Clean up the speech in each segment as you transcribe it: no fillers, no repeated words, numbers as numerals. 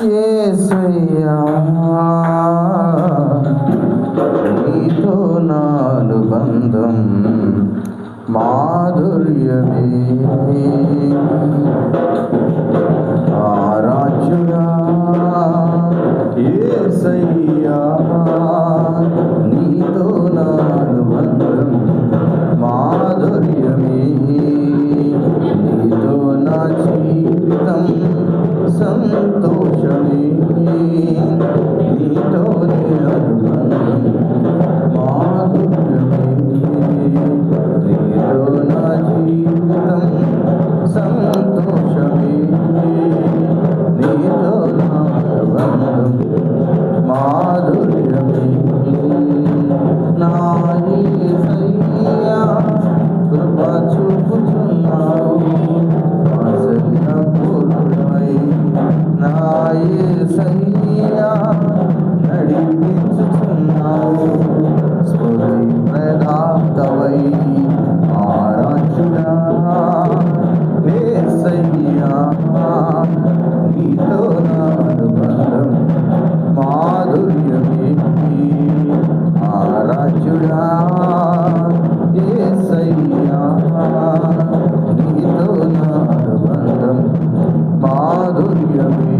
యేసయ్యా నీతో నాలు బంధం మాధుర్యమే ఆరాధ్యుడా యేసయ్యా నీతో నాలు బంధం మాధుర్యమే నీతో నా జీవితం సంతోషమే నీతో అనుబంధం మాధుర్యమే నీతో నా జీవితం సంతోషమే నీతో నా అనుబంధం మాధుర్యమే నా యేసయ్యా కృప చూపుతున్నావు నా యేసయ్యా నడిపించుచున్నావు స్ఫూర్తి ప్రదాతవై ఆరాధ్యుడా యేసయ్యా నీతో నా అనుబంధం మాధుర్యమే ఆరాధ్యుడా యేసయ్యా నీతో నా అనుబంధం మాధుర్యమే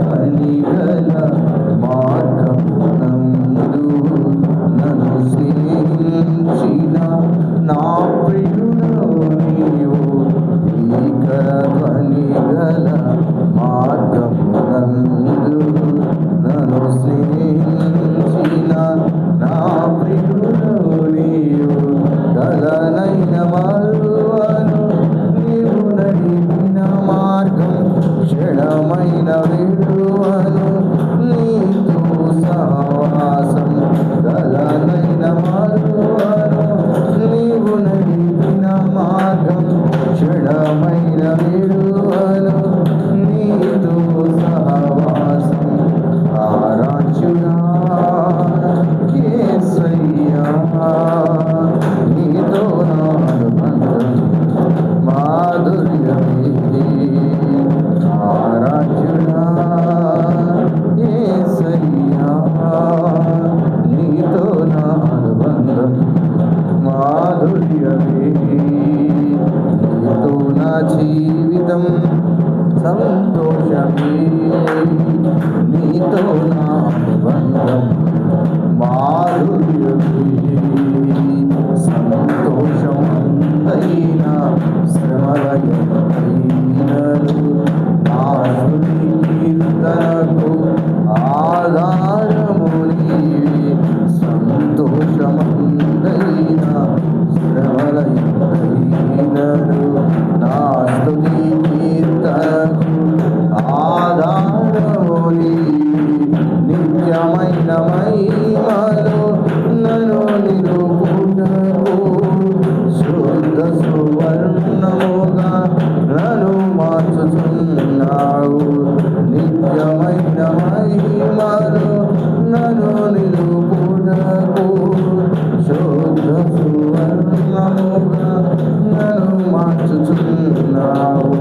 కనిగల మార్గమునందు నన్ను స్నేహించిన నా ప్రియుడవు నీవు కనిగల మార్గమునందు నన్ను స్నేహించిన నా ప్రియుడవు నీవు గలనైన మరువను నీవు నడిపిన మార్గం క్షణమైన విడువను నీతో సహవాసం గలనైన మరువను నీవు నడిపిన మార్గం క్షణమైన విడువను నీతో సహవాసం ఆరాధ్యుడా యేసయ్యా నీతో నా అనుబంధం మాధుర్యమే ఆరాధ్యుడా యేసయ్యా నీతో నా అనుబంధం మాధుర్యమే నీతో నా జీవితం సంతోషమే నీతో నా అనుబంధం మాధుర్యమే సంతోషం అందైనా శ్రమలైనలు నా స్తుతి కీర్తనకు ఆధారము నీవే సంతోషమందైనా శ్రమలైనలు నా స్తుతి కీర్తనకు ఆధారము నీవే నిత్యమైన మహిమలో నన్ను నిలుపుటకు శుద్ధ సువర్ణముగా నన్ను మార్చుచున్నావు నిత్యమైన మహిమలో నన్ను నిలుపుటకు శుద్ధ సువర్ణముగా నన్ను మార్చుచున్నావు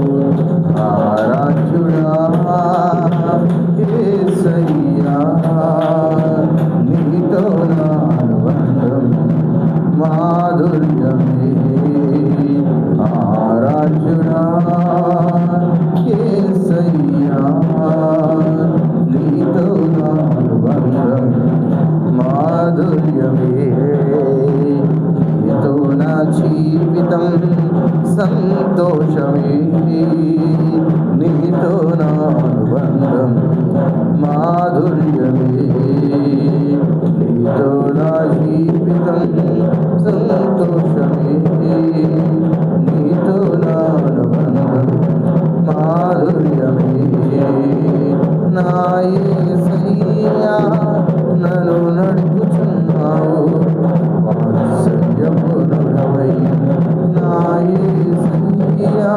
ఆరాధ్యుడా యేసయ్యా నీతో నా అనుబంధం మాధుర్యమే ఆరాధ్యుడా యేసయ్యా నీతో నా అనుబంధం మాధుర్యమే నీతో నా జీవితం సంతోషమే నీతో నా అనుబంధం మాధుర్యమే నీతో నా జీవితం సంతోషమే నీతో నా అనుబంధం మాధుర్యమే నా యేసయ్యా నన్ను నడుపుచున్నావు వాత్సల్యపురుడవై నా యేసయ్యా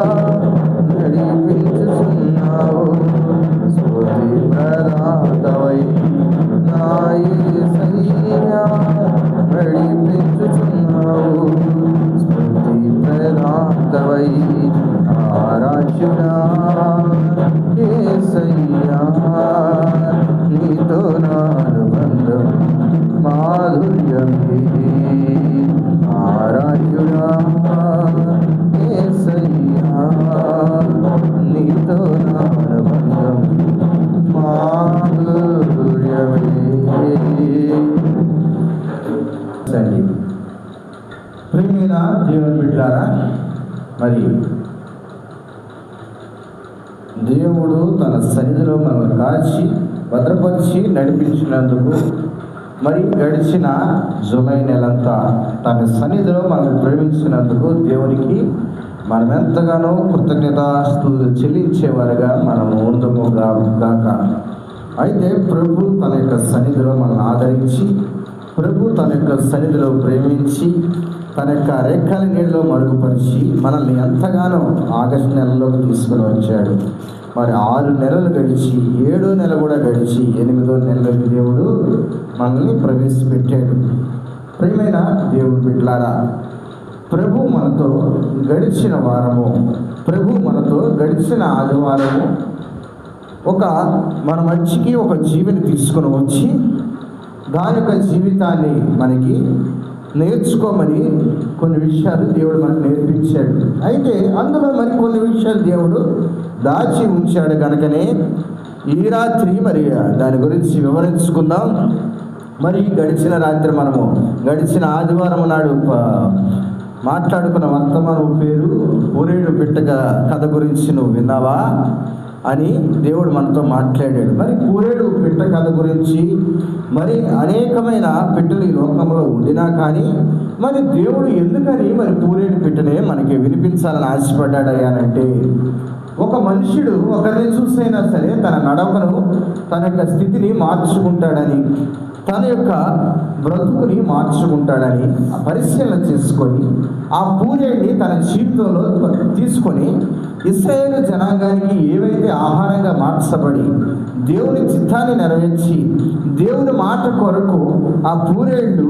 ఆరాధ్యుడా యేసయ్యా నీతో నాను బంధం మాధుర్యమే ఆరాధ్యుడా యేసయ్యా నీతో నాను బంధం మాధుర్యమే. ప్రియమైన దేవుని బిడ్డలారా, మరి దేవుడు తన సన్నిధిలో మనల్ని కాచి భద్రపరిచి నడిపించినందుకు మరి గడిచిన జూలై నెలంతా తన సన్నిధిలో మనల్ని ప్రేమించినందుకు దేవునికి మనం ఎంతగానో కృతజ్ఞతాస్తుతులు చెల్లించేవారుగా మనము ఉందము గాక. అయితే ప్రభు తన యొక్క సన్నిధిలో మనల్ని ఆదరించి, ప్రభు తన యొక్క సన్నిధిలో ప్రేమించి, తన యొక్క రెక్కల నీళ్ళలో మరుగుపరిచి మనల్ని ఎంతగానో ఆగస్టు నెలలోకి తీసుకుని వచ్చాడు. మరి 6 నెలలు గడిచి 7వ నెల కూడా గడిచి 8వ నెలలోకి దేవుడు మనల్ని ప్రవేశపెట్టాడు. ప్రియమైన దేవుని బిడ్డలారా, ప్రభు మనతో గడిచిన వారము, ప్రభు మనతో గడిచిన ఆదివారము మన మధ్యకి ఒక జీవిని తీసుకుని వచ్చి దాని యొక్క జీవితాన్ని మనకి నేర్చుకోమని కొన్ని విషయాలు దేవుడు మనకు నేర్పించాడు. అయితే అందులో మరి కొన్ని విషయాలు దేవుడు దాచి ఉంచాడు కనుకనే ఈ రాత్రి మరి దాని గురించి వివరించుకుందాం. మరి గడిచిన రాత్రి మనము గడిచిన ఆదివారం నాడు మాట్లాడుకున్న వర్తమానం పేరు పూరేడు పిట్టక కథ గురించి నువ్వు విన్నావా అని దేవుడు మనతో మాట్లాడాడు. మరి పూరేడు పిట్ట కథ గురించి మరి అనేకమైన పిట్టలు ఈ లోకంలో ఉండినా కానీ మరి దేవుడు ఎందుకని మరి పూరేడు పిట్టనే మనకి వినిపించాలని ఆశపడ్డాడయ్యానంటే, ఒక మనుష్యుడు ఒకరిని చూసైనా సరే తన నడవకను తన యొక్క స్థితిని మార్చుకుంటాడని, తన యొక్క బ్రతుకుని మార్చుకుంటాడని పరిశీలన చేసుకొని ఆ పూరేడిని తన జీవితంలో తీసుకొని ఇశ్రాయేలు జనాంగానికి ఏవైతే ఆహారంగా మార్చబడి దేవుని చిత్తాన్ని నెరవేర్చి దేవుని మాట కొరకు ఆ పూరేళ్ళు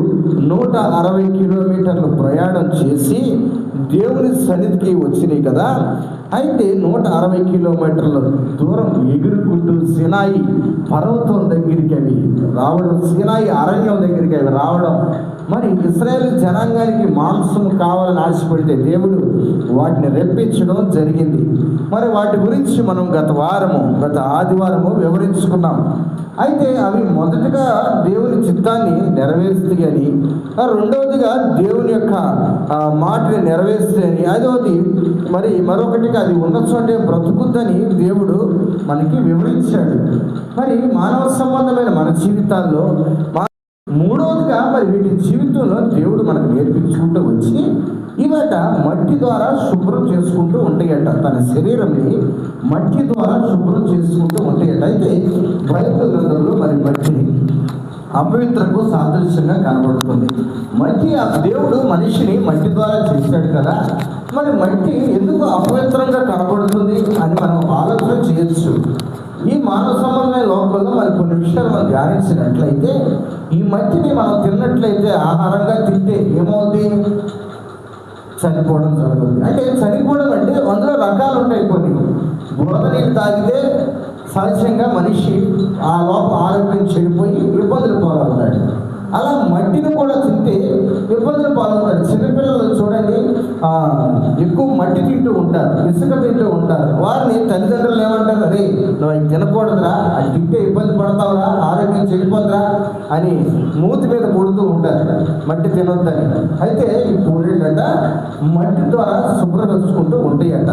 160 కిలోమీటర్లు ప్రయాణం చేసి దేవుని సన్నిధికి వచ్చినాయి కదా. అయితే 160 కిలోమీటర్ల దూరం ఎగురుకుంటూ సినాయి పర్వతం దగ్గరికి అవి రావడం, సినాయి అరణ్యం దగ్గరికి అవి రావడం, మరి ఇశ్రాయేలు జనాంగానికి మాంసం కావాలని ఆశపడితే దేవుడు వాటిని రెప్పించడం జరిగింది. మరి వాటి గురించి మనం గత ఆదివారము వివరించుకున్నాం. అయితే అవి మొదటగా దేవుని చిత్తాన్ని నెరవేరుస్తుంది అని, రెండవదిగా దేవుని యొక్క మాటని నెరవేరుస్తుంది అని, ఐదవది మరి మరొకటిగా అది ఉన్న చోటే బ్రతుకుద్దని దేవుడు మనకి వివరించాడు. మరి మానవ సంబంధమైన మన జీవితాల్లో మూడవదిగా మరి వీటి జీవితంలో దేవుడు మనకు నేర్పించుకుంటూ వచ్చి ఇవట మట్టి ద్వారా శుభ్రం చేసుకుంటూ ఉంటాయట. తన శరీరంని మట్టి ద్వారా శుభ్రం చేసుకుంటూ ఉంటాయట. అయితే బైబిల్ గ్రంథంలో మరి మట్టిని అపవిత్రకు సాదృశ్యంగా కనబడుతుంది. మట్టి ఆ దేవుడు మనిషిని మట్టి ద్వారా చేశాడు కదా, మరి మట్టి ఎందుకు అపవిత్రంగా కనబడుతుంది అని మనం ఆలోచన చేయొచ్చు. ఈ మానవ సంబంధమైన లోకంలో మరి కొన్ని విషయాలు మనం ధ్యానించినట్లయితే, ఈ మట్టిని మనం తిన్నట్లయితే ఆహారంగా తింటే ఏమవుతుంది? చనిపోవడం జరుగుతుంది. అంటే చనిపోవడం అంటే అందులో రకాలు ఉంటాయి. కొన్ని బురద నీళ్ళు తాగితే సహజంగా మనిషి ఆ లోపల ఆరోగ్యం చెడిపోయి ఇబ్బందులు పాలవుతాడు. అలా మట్టిని కూడా తింటే ఇబ్బందులు పాలవుతారు. చిన్నపిల్లలు చూడండి, ఎక్కువ మట్టి తింటూ ఉంటారు, ఇసుక తింటూ ఉంటారు. వారిని తల్లిదండ్రులు ఏమంటారు, అరే నువ్వు అది తినకూడదురా, అది తింటే ఇబ్బంది పడతావురా, ఆరోగ్యం చెడిపోదురా అని మూతి మీద కొడుతూ ఉంటారు, మట్టి తినొద్దని. అయితే ఈ పూరేళ్ళట మట్టి ద్వారా శుభ్రపరుచుకుంటూ ఉంటాయట.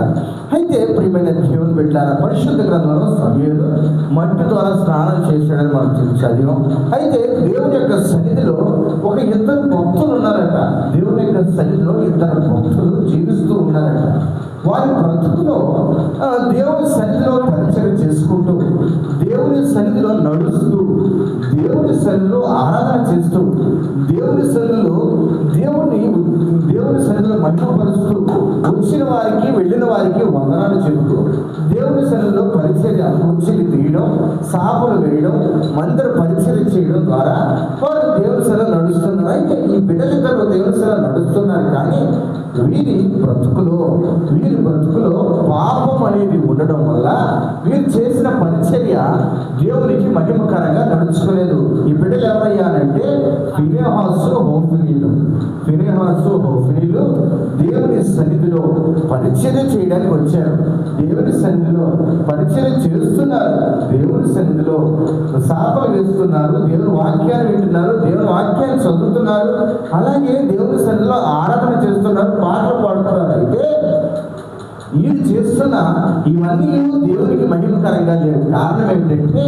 అయితే ప్రియమైన దేవుని బిడ్డలారా, పరిశుద్ధ గ్రంథంలో సమయంలో మట్టి ద్వారా స్నానం చేశాడని మనం చదివాం. అయితే దేవుని యొక్క సన్నిధిలో ఒక 2 భక్తులు ఉన్నారట. దేవుని యొక్క సన్నిధిలో 2 భక్తులు జీవిస్తూ ఉన్నారట. వారి బ్రతుకులో దేవుని సన్నిధిలో పరిచయం చేసుకుంటూ, దేవుని సన్నిధిలో నడుస్తూ, దేవుని సన్నిధిలో ఆరాధన చేస్తూ, దేవుని సన్నిధిలో మహిమపరుస్తూ, వచ్చిన వారికి వెళ్ళిన వారికి వందనాలు చెబుతూ, దేవుని సన్నిధిలో పరిచర్య కుర్చీలు తీయడం, సాపులు వేయడం, మందిర పరిచర్య చేయడం ద్వారా వారు దేవుని సన్నిధిలో నడుస్తున్నారు. అయితే ఈ ఈ బిడ్డలిద్దరు దేవుని సేవ నడుస్తున్నారు, కానీ వీరి బ్రతుకులో పాపం అనేది ఉండడం వల్ల వీరు చేసిన పరిచర్య దేవునికి మహిమకరంగా నడుచుకోలేదు. ఈ బిడ్డలు ఎవరయ్యానంటే ఫినెహాసు హోఫ్నీలు దేవుని సన్నిధిలో పరిచర్య చేయడానికి వచ్చారు. దేవుని సన్నిధిలో పరిచర్య చేస్తున్నారు, దేవుని సన్నిధిలో శాపలు వేస్తున్నారు, దేవుని వాక్యాన్ని వింటున్నారు, దేవుని వాక్యాన్ని చదువుతున్నారు, అలాగే దేవుని సన్నిధిలో ఆరాధన చేస్తున్నారు, పాటలు పాడుతున్నారు. అయితే వీరు చేస్తున్న ఇవన్నీ దేవునికి మహిమకరంగా లేవు. కారణం ఏంటంటే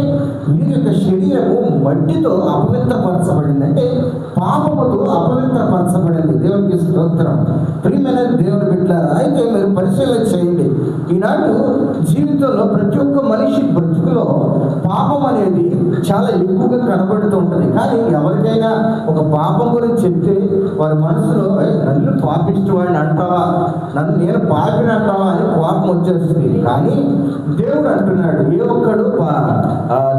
వీరి యొక్క శరీరము మట్టితో అపవిత్రపరచబడింది, అంటే పాపముతో అపవిత్రపరచబడింది. దేవునికి స్తోత్రం. ప్రియమైన దేవుని బిడ్డలారా, అయితే మీరు పరిశీలన చేయండి. ఈనాడు జీవితంలో ప్రతి ఒక్క మనిషి బ్రతుకులో పాపం అనేది చాలా ఎక్కువగా కనబడుతూ ఉంటుంది. కానీ ఎవరికైనా ఒక పాపం గురించి చెప్తే వారి మనసులో నన్ను పాపిస్తూ వాడిని అంటావా, నేను పాపిని అంటావా అని కోపం వచ్చేస్తుంది. కానీ దేవుడు అంటున్నాడు, ఏ ఒక్కడు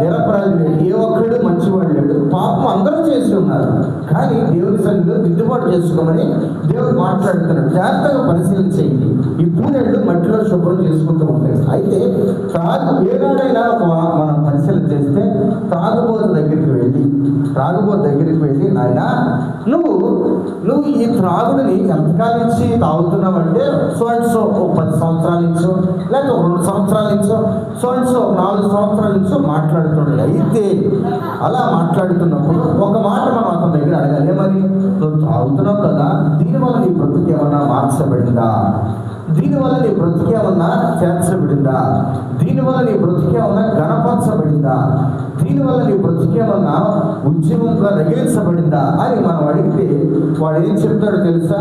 నిరపరాధి లేడు, ఏ ఒక్కడు మంచివాడు లేడు, పాపం అందరూ చేసి ఉన్నారు, కానీ దేవుని సన్నిధిలో దిద్దుబాటు చేసుకోమని దేవుడు మాట్లాడుతున్నాడు. జాగ్రత్తగా పరిశీలన చేయండి. ఈ పూనేళ్ళు మట్టిలో శుభ్రం చేసుకుంటూ ఉంటాయి. అయితే ఏనాడైనా మనం పరిశీలన చేస్తే త్రాగుబోతు దగ్గరికి వెళ్ళి నాయన నువ్వు ఈ త్రాగుడిని ఎంతకాలం నుంచి తాగుతున్నావంటే సో 10 సంవత్సరాల నుంచో, లేక 2 సంవత్సరాల నుంచో, 4 సంవత్సరాల నుంచో మాట్లాడుతున్నాడు. అయితే అలా మాట్లాడుతున్నప్పుడు ఒక మాట మనం అతని దగ్గర అడగాలి, ఏమని? నువ్వు తాగుతున్నావు కదా, దీనివల్ల నీ బ్రతుకు ఏమన్నా మార్చబడిందా? దీనివల్ల నీ బ్రతుకు ఏమన్నా చేర్చబడిందా? దీనివల్ల నీ బ్రతుకు ఏమన్నా గణపరచబడిందా? దీనివల్ల నీ బ్రతుకు ఏమన్నా ఉద్యమంగా రగిలించబడిందా అని మనం అడిగితే వాడు ఏం చెప్తాడో తెలుసా?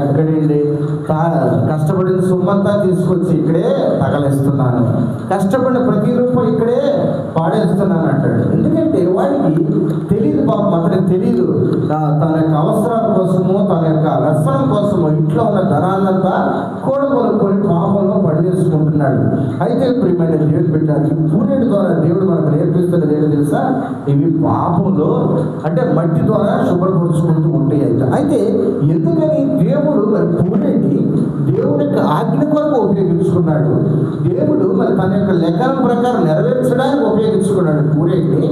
ఎక్కడండి, కష్టపడిన సొమ్మంతా తీసుకొచ్చి ఇక్కడే తగలేస్తున్నాను, కష్టపడిన ప్రతి రూపాయి ఇక్కడే పాడేస్తున్నాను అంటాడు. ఎందుకంటే వాడికి తెలియదు, పాపం అతనికి తెలియదు, తన యొక్క అవసరాల కోసము, తన యొక్క వ్యసనం కోసము ఇంట్లో ఉన్న ధనాన్నంతా కూడగొలుకొని పాపంలో పడివేసుకుంటున్నాడు. అయితే ప్రియమైన దేవుడు పెట్టారు, ఈ పూరేడు ద్వారా దేవుడు మనకు నేర్పిస్తున్నది ఏంటో తెలుసా? ఇవి పాపంలో అంటే మట్టి ద్వారా శుభ్రపరుచుకుంటూ ఉంటాయి. అయితే ఎందుకని దేవుడు మరి పూరేడిని దేవుడి యొక్క ఆజ్ఞ కొరకు ఉపయోగించుకున్నాడు? దేవుడు మరి తన యొక్క లెక్కల ప్రకారం నెరవేర్చడానికి ఉపయోగించుకున్నాడు పూరేడిని.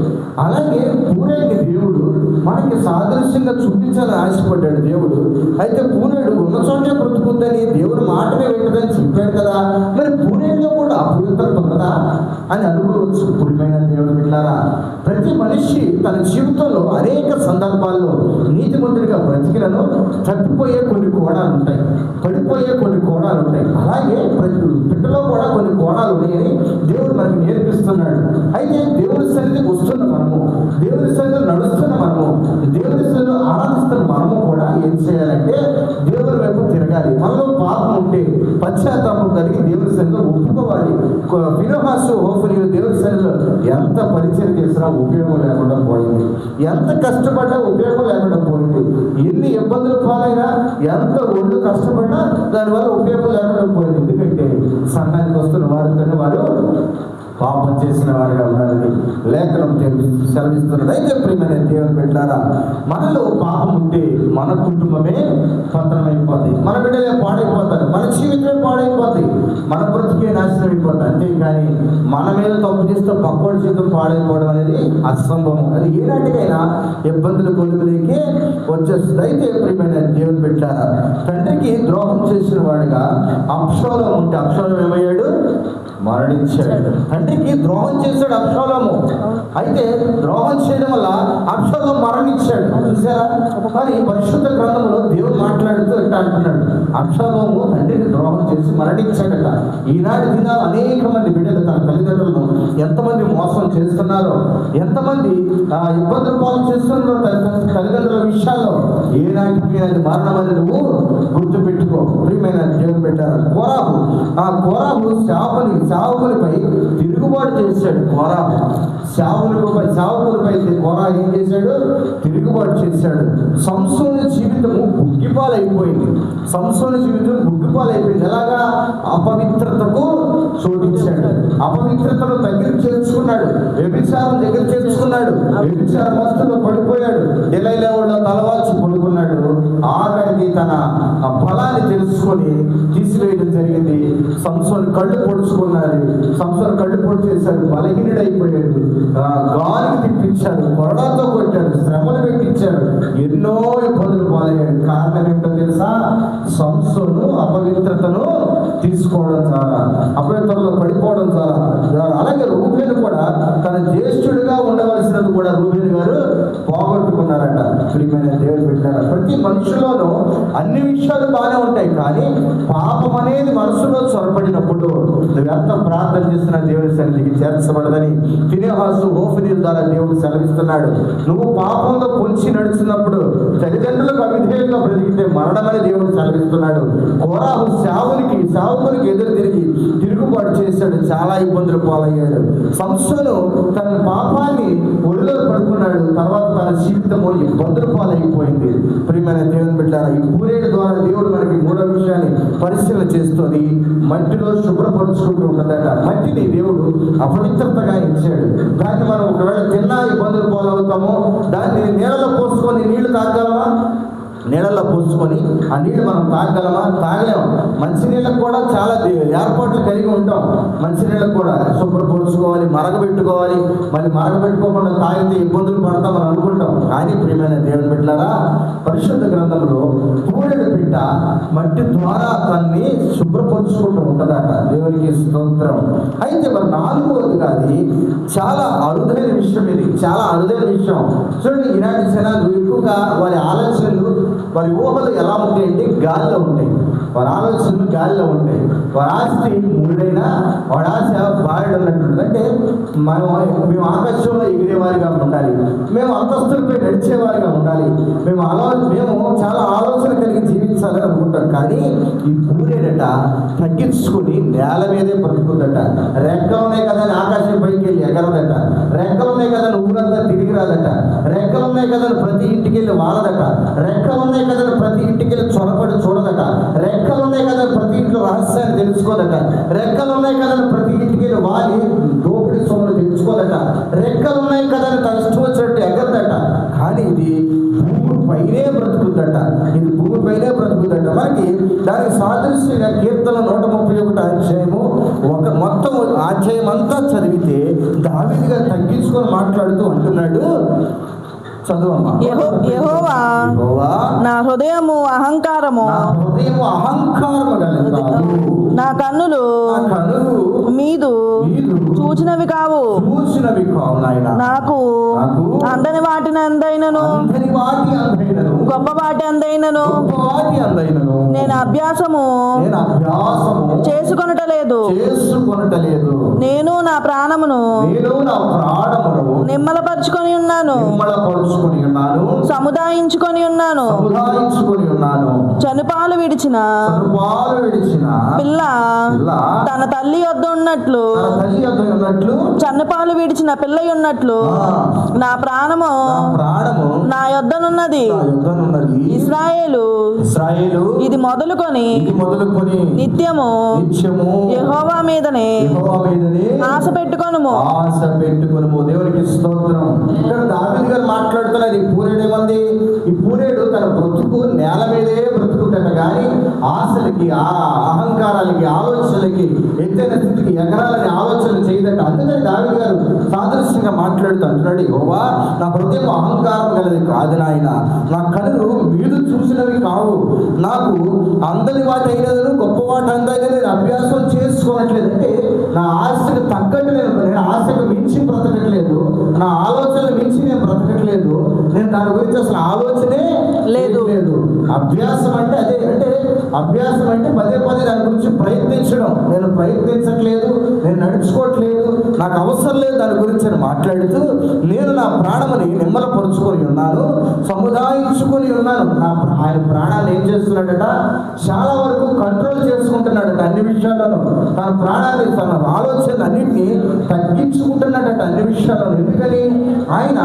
అలాగే పూరేడిని దేవుడు మనకి సాదృశ్యంగా చూపించాలని ఆశపడ్డాడు దేవుడు. అయితే పూరేడు ఉన్న చోటే బ్రతుకుద్దని, దేవుడు మాటనే వింటదని చెప్పాడు కదా, మరి పూరేడులో కూడా అపవిత్రత ఉన్నదా అని అనుకోవచ్చు. పురిమైన దేవుడు బిడ్డలారా, ప్రతి మనిషి తన జీవితంలో అనేక సందర్భాల్లో నీతిమంతుడిగా బ్రతికినను తప్పిపోయే కొన్ని కోణాలు ఉంటాయి, పడిపోయే కొన్ని కోణాలు ఉంటాయి. అలాగే ప్రతి బిడ్డలో కూడా కొన్ని కోణాలు ఉన్నాయని దేవుడు మనకి నేర్పిస్తున్నాడు. అయితే దేవుడి సన్నిధికి వస్తున్న మనము, దేవుడి సన్నిధిలో నడుస్తున్న మనము, దేవుడి సన్నిధిలో ఆరాధిస్తున్న మనము కూడా ఏం చేయాలంటే దేవుడి వైపు తిరగాలి. మనలో పాపం ఉంటే పశ్చాత్తాపం కలిగి దేవుడి సన్నిధిలో ఒప్పుకోవాలి. ఫినెహాసు హోఫ్నీలు దేవుడి సన్నిధిలో ఎంత పరిచయం చేసినా ఉపయోగం లేకుండా పోయింది, ఎంత కష్టపడ్డా ఉపయోగం లేకుండా పోయింది, ఎన్ని ఇబ్బందులు పాలైనా, ఎంత ఒళ్ళు కష్టపడ్డా దానివల్ల ఉపయోగం లేకుండా పోయింది. ఎందుకంటే సంఘానికి వస్తున్న వారితోనే వారు పాపం చేసిన వారిగా ఉండాలని లేఖనం సెలవిస్తున్నది. అయితే ప్రియమైన దేవుని బిడ్డలారా, మనలో పాపం ఉంటే మన కుటుంబమే పతనమైపోతుంది, మన బిడ్డలే పాడైపోతారు, మన జీవితమే పాడైపోతాయి, మన బ్రతికే నాశనం అయిపోతుంది. అంతేకాని మన మీద తప్పు చేస్తూ పక్కోడి జీవితం పాడైపోవడం అనేది అసంభవం. అది ఏనాటికైనా ఇబ్బందులు కొలుగులేకే వచ్చేస్తుంది. అయితే ప్రియమైన దేవుని బిడ్డలారా, తండ్రికి ద్రోహం చేసిన వాడిగా అబ్షాలోము ఉంటే అబ్షాలోము ఏమయ్యాడు? మరణించాడు. తండ్రికి ద్రోహం చేశాడు అబ్షాలోము. అయితే ద్రోహం చేయడం వల్ల అబ్షాలోము మరణించాడు. చూసారా? కానీ పరిశుద్ధ గ్రంథంలో దేవుడు మాట్లాడుతూ ఎట్లా అంటున్నాడు, అబ్షాలోము తండ్రికి ద్రోహం చేసి మరణించాడట. ఈనాటి దినాలు అనేక మంది బిడ్డలు తన తల్లిదండ్రులను ఎంతమంది మోసం చేస్తున్నారో, ఎంతమంది ఇబ్బందులు పాలు చేస్తున్నారో తల్లిదండ్రుల విషయాల్లో, ఏనాటికి అది మరణమని నువ్వు గుర్తు పెట్టుకో. ప్రియమైన దేవుడు పెట్టారు. కోరాహు శావుకునిపై తిరుగుబాటు చేశాడు. శావుకునిపై కోరాహు ఏం చేశాడు? తిరుగుబాటు చేశాడు. సంసోను జీవితము బుగ్గిపాలైపోయింది. ఎలాగా? అపవిత్రతకు చోటించాడు. అపవిత్రతను దగ్గర చేర్చుకున్నాడు, వ్యభిచారం దగ్గర చేర్చుకున్నాడు, వ్యభిచార మస్తులో పడిపోయాడు, డెలైలా వాళ్ళ తలవాల్చి పడుకున్నాడు. ఆఖరికి తన బలాన్ని తెలుసుకొని తీసివేయడం జరిగింది. సంసోను కళ్ళు పొడుచుకున్నాడు, సంసోను కళ్ళు పొడి చేశాడు, బలహీనుడైపోయాడు, గాలికి తిప్పించాడు, కొరడాతో కొట్టాడు, శ్రమలు పెట్టించాడు, ఎన్నో ఇబ్బందులు పాలయ్యాడు. కారణం ఏంటో తెలుసా? సంసోను అపవిత్రతను తీసుకోవడం ద్వారా, అపవిత్రతలో పడిపోవడం ద్వారా. అలాగే రూబేను కూడా తన జ్యేష్ఠుడిగా ఉండవలసినది కూడా రూబేను గారు పోగొట్టుకున్నారట. ప్రియమైన దేవుడు పెట్టారు. ప్రతి మనుషులోనూ అన్ని విషయాలు బాగానే ఉంటాయి, కానీ పాపం అనేది మనసులో చొరబడినప్పుడు నువ్వెంత ప్రార్థన చేస్తున్నా దేవుడి సన్నిధికి చేర్చబడదని ఫినెహాసు హోఫ్నీ ద్వారా దేవుడు సెలవిస్తున్నాడు. నువ్వు పాపంలో పొంచి నడుచున్నప్పుడు తల్లిదండ్రులకు అవిధేయులుగా బ్రతికితే మరణమని దేవుడు సెలవిస్తున్నాడు. కోరాహు సావుకునికి ఎదురు తిరుగుబాటు చేశాడు, చాలా ఇబ్బందులు పాలయ్యాడు. సంసోను తన పాపాన్ని ఒడిలో పడుకున్నాడు, తర్వాత తన జీవితము ఇబ్బందులు పాలైపోయింది. ప్రియమైన దేవుని బిడ్డలారా, ఈ పూరేడు ద్వారా దేవుడు మనకి మూడో విషయాన్ని పరిశీలన చేస్తుంది. మట్టిలో శుభ్రపరుచుకుంటూ ఉన్నదట. మట్టిని దేవుడు అపవిత్రతగా ఇచ్చాడు. దాన్ని మనం ఒకవేళ తిన్నా ఇబ్బందులు పాలవుతామో, దాన్ని నీళ్ళలో పోసుకొని నీళ్లు తాగలమా? నీళ్ళలో పోసుకొని ఆ నీళ్ళు మనం తాగలమా? తాగలేము. మంచినీళ్ళకు కూడా చాలా ఏర్పాట్లు కలిగి ఉంటాం. మంచినీళ్ళకు కూడా శుభ్రపరుచుకోవాలి, మరగబెట్టుకోవాలి. మళ్ళీ మరగబెట్టుకోకుండా తాగితే ఇబ్బందులు పడతామని అనుకుంటాం. కానీ ప్రియమైన దేవుని బిడ్డలారా, పరిశుద్ధ గ్రంథంలో పూరేడు బిడ్డ మట్టి ద్వారా తన్ని శుభ్రపరుచుకుంటూ ఉంటుందట. దేవునికి స్తోత్రం. అయితే మరి నాలుగవదిగా అది చాలా అరుదైన విషయం. ఇది చాలా అరుదైన విషయం. చూడండి, ఈనాటి జనాలు ఎక్కువగా వారి ఆలోచనలు, వారి ఊహలు ఎలా ఉంటాయంటే గాలిలో ఉంటాయి. వారి ఆలోచనలు గాలిలో ఉంటాయి. వారి ఆస్తి మూడైనా వాడి ఆశ బారెడు అన్నట్టు. అంటే మేము ఆకాశంలో ఎగిరేవారిగా ఉండాలి, మేము అంతస్తులపై నడిచేవారిగా ఉండాలి, మేము చాలా ఆలోచన కలిగి జీవించాలని అనుకుంటాం. కానీ ఈ పూరేడట తగ్గించుకుని నేల మీదే బ్రతుకుదట. రెక్కలు ఉన్నాయి కదా అని ఆకాశం పైకి వెళ్ళి ఎగరదట. రెక్కలు ఉన్నాయి కదా ఊరంతా తిరిగి రాదట. రెక్కలు ఉన్నాయి కదా ప్రతి ఇంటికి వెళ్ళి వాడదట. రెక్కలు ఉన్నాయి కదా ప్రతి ఇంటికి వెళ్ళి చొరబడి చూడదట. రెక్కలు ఉన్నాయి కదా ప్రతి ఇంట్లో రహస్యాన్ని తెలుసుకోదట. రెక్కలు ఉన్నాయి కదా ప్రతి ఇంటికి వెళ్ళి వాలి దోపిడి సొమ్ములు తెలుసుకోదట. రెక్కలు ఉన్నాయి కదా తన ఇష్టం వచ్చినట్టు ఎగరదట. కానీ ఇది భూమిపైనే బ్రతుకుద్దట. ఇది భూమిపైనే బ్రతుకుద్దట. మనకి దానికి సాదృశ్యంగా కీర్తన 131 అధ్యాయము మొత్తం అధ్యాయం అంతా చదివితే దావీదు గారు తగ్గించుకొని మాట్లాడుతూ అంటున్నాడు. యెహోవా నా హృదయము అహంకారము నా కన్నులు మీదు చూచినవి కావు. నాకు అందని వాటిని అందైనను గొప్ప వాటి అందైనను నేను అభ్యాసము చేసుకొనటలేదు. నేను నా ప్రాణమును నిమ్మలపరుచుకొని ఉన్నాను, సముదాయించుకొని ఉన్నాను. చనుపాలు విడిచిన పిల్ల తన తల్లి యొద్ద ఉన్నట్లు, చనుపాలు విడిచిన పిల్ల ఉన్నట్లు నా ప్రాణము నా యొద్దనున్నది. ఇశ్రాయేలు ఇది మొదలుకొని నిత్యము యెహోవా మీదనే ఆశ పెట్టుకొనుము. దేవునికి స్తోత్రం. ఇక్కడ దావీదు గారు మాట్లాడుతున్నారు. ఈ పూరేడు ఏమంది? ఈ పూరేడు తన బ్రతుకు నేల మీదే బ్రతుకుంటాడు, కానీ ఆశలకి, అహంకారాలకి, ఆలోచనలకి, ఎత్తైన స్థితికి ఎగరాలని ఆలోచన చేయదట. అందుకని దావీదు గారు సాదృశ్యంగా మాట్లాడుతూ అంటున్నాడు, యెహోవా నా హృదయం అహంకారం గలది కాదు నాయన, నా కనులు మీరు చూసినవి కావు. నాకు అందని వాటి అయినను గొప్ప వాటి అందైనా నేను అభ్యాసం చేసుకోనట్లేదు. అంటే నా ఆశకు తగ్గట్టు నేను ఆశకు మించి బ్రతకట్లేదు, నా ఆలోచనలు మించి నేను బ్రతకట్లేదు, నేను దాని గురించి అసలు ఆలోచనే లేదు. అభ్యాసం అంటే అదే. అంటే అభ్యాసం అంటే పదే దాని గురించి ప్రయత్నించడం. నేను ప్రయత్నించట్లేదు, నేను నడుచుకోవట్లేదు, నాకు అవసరం లేదు దాని గురించి అని మాట్లాడుతూ నేను నా ప్రాణముని నిమ్మలపరుచుకొని ఉన్నాను, సముదాయించుకొని ఉన్నాను. ఆయన ప్రాణాన్ని ఏం చేస్తున్నాడట? చాలా వరకు కంట్రోల్ చేసుకుంటున్నాడట. అన్ని విషయాలను తన ప్రాణాన్ని, తన ఆలోచనలు అన్నింటినీ తగ్గించుకుంటున్నాడట అన్ని విషయాలను. ఎందుకని? ఆయన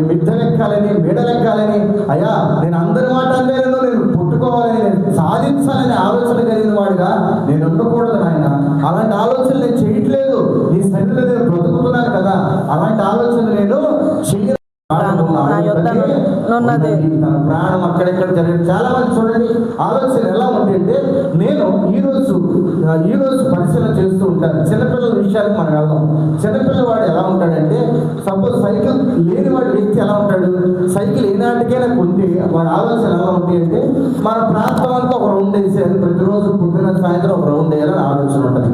మిద్దలెక్కాలని, మేడలెక్కాలని, అయ్యా నేను అందరి మాట అందరిలో నేను పుట్టుకోవాలని, నేను సాధించాలని ఆలోచన కలిగిన వాడిగా నేను ఉండకూడదు. ఆయన అలాంటి ఆలోచనలు నేను చేయట్లేదు అలాంటి ఆలోచన నేను చెయ్యను. నా యొద్దనున్నది. తన ప్రాణం అక్కడెక్కడ జరిగింది. చాలా మంది చూడండి ఆలోచన ఎలా ఉంది అంటే, నేను ఈ రోజు పరిశీలన చేస్తూ ఉంటాను. చిన్నపిల్లల విషయానికి మనం వెళ్దాం. చిన్నపిల్లవాడు ఎలా ఉంటాడంటే, సపోజ్ సైకిల్ లేని వాడి వ్యక్తి ఎలా ఉంటాడు, సైకిల్ ఏనాటికైనా కొంటే వాడి ఆలోచన ఎలా ఉంది అంటే, మన ప్రాంతం అంతా ఒక రౌండ్ వేసేయాలి, ప్రతిరోజు పొద్దున సాయంత్రం ఒక రౌండ్ వేయాలని ఆలోచన ఉంటుంది.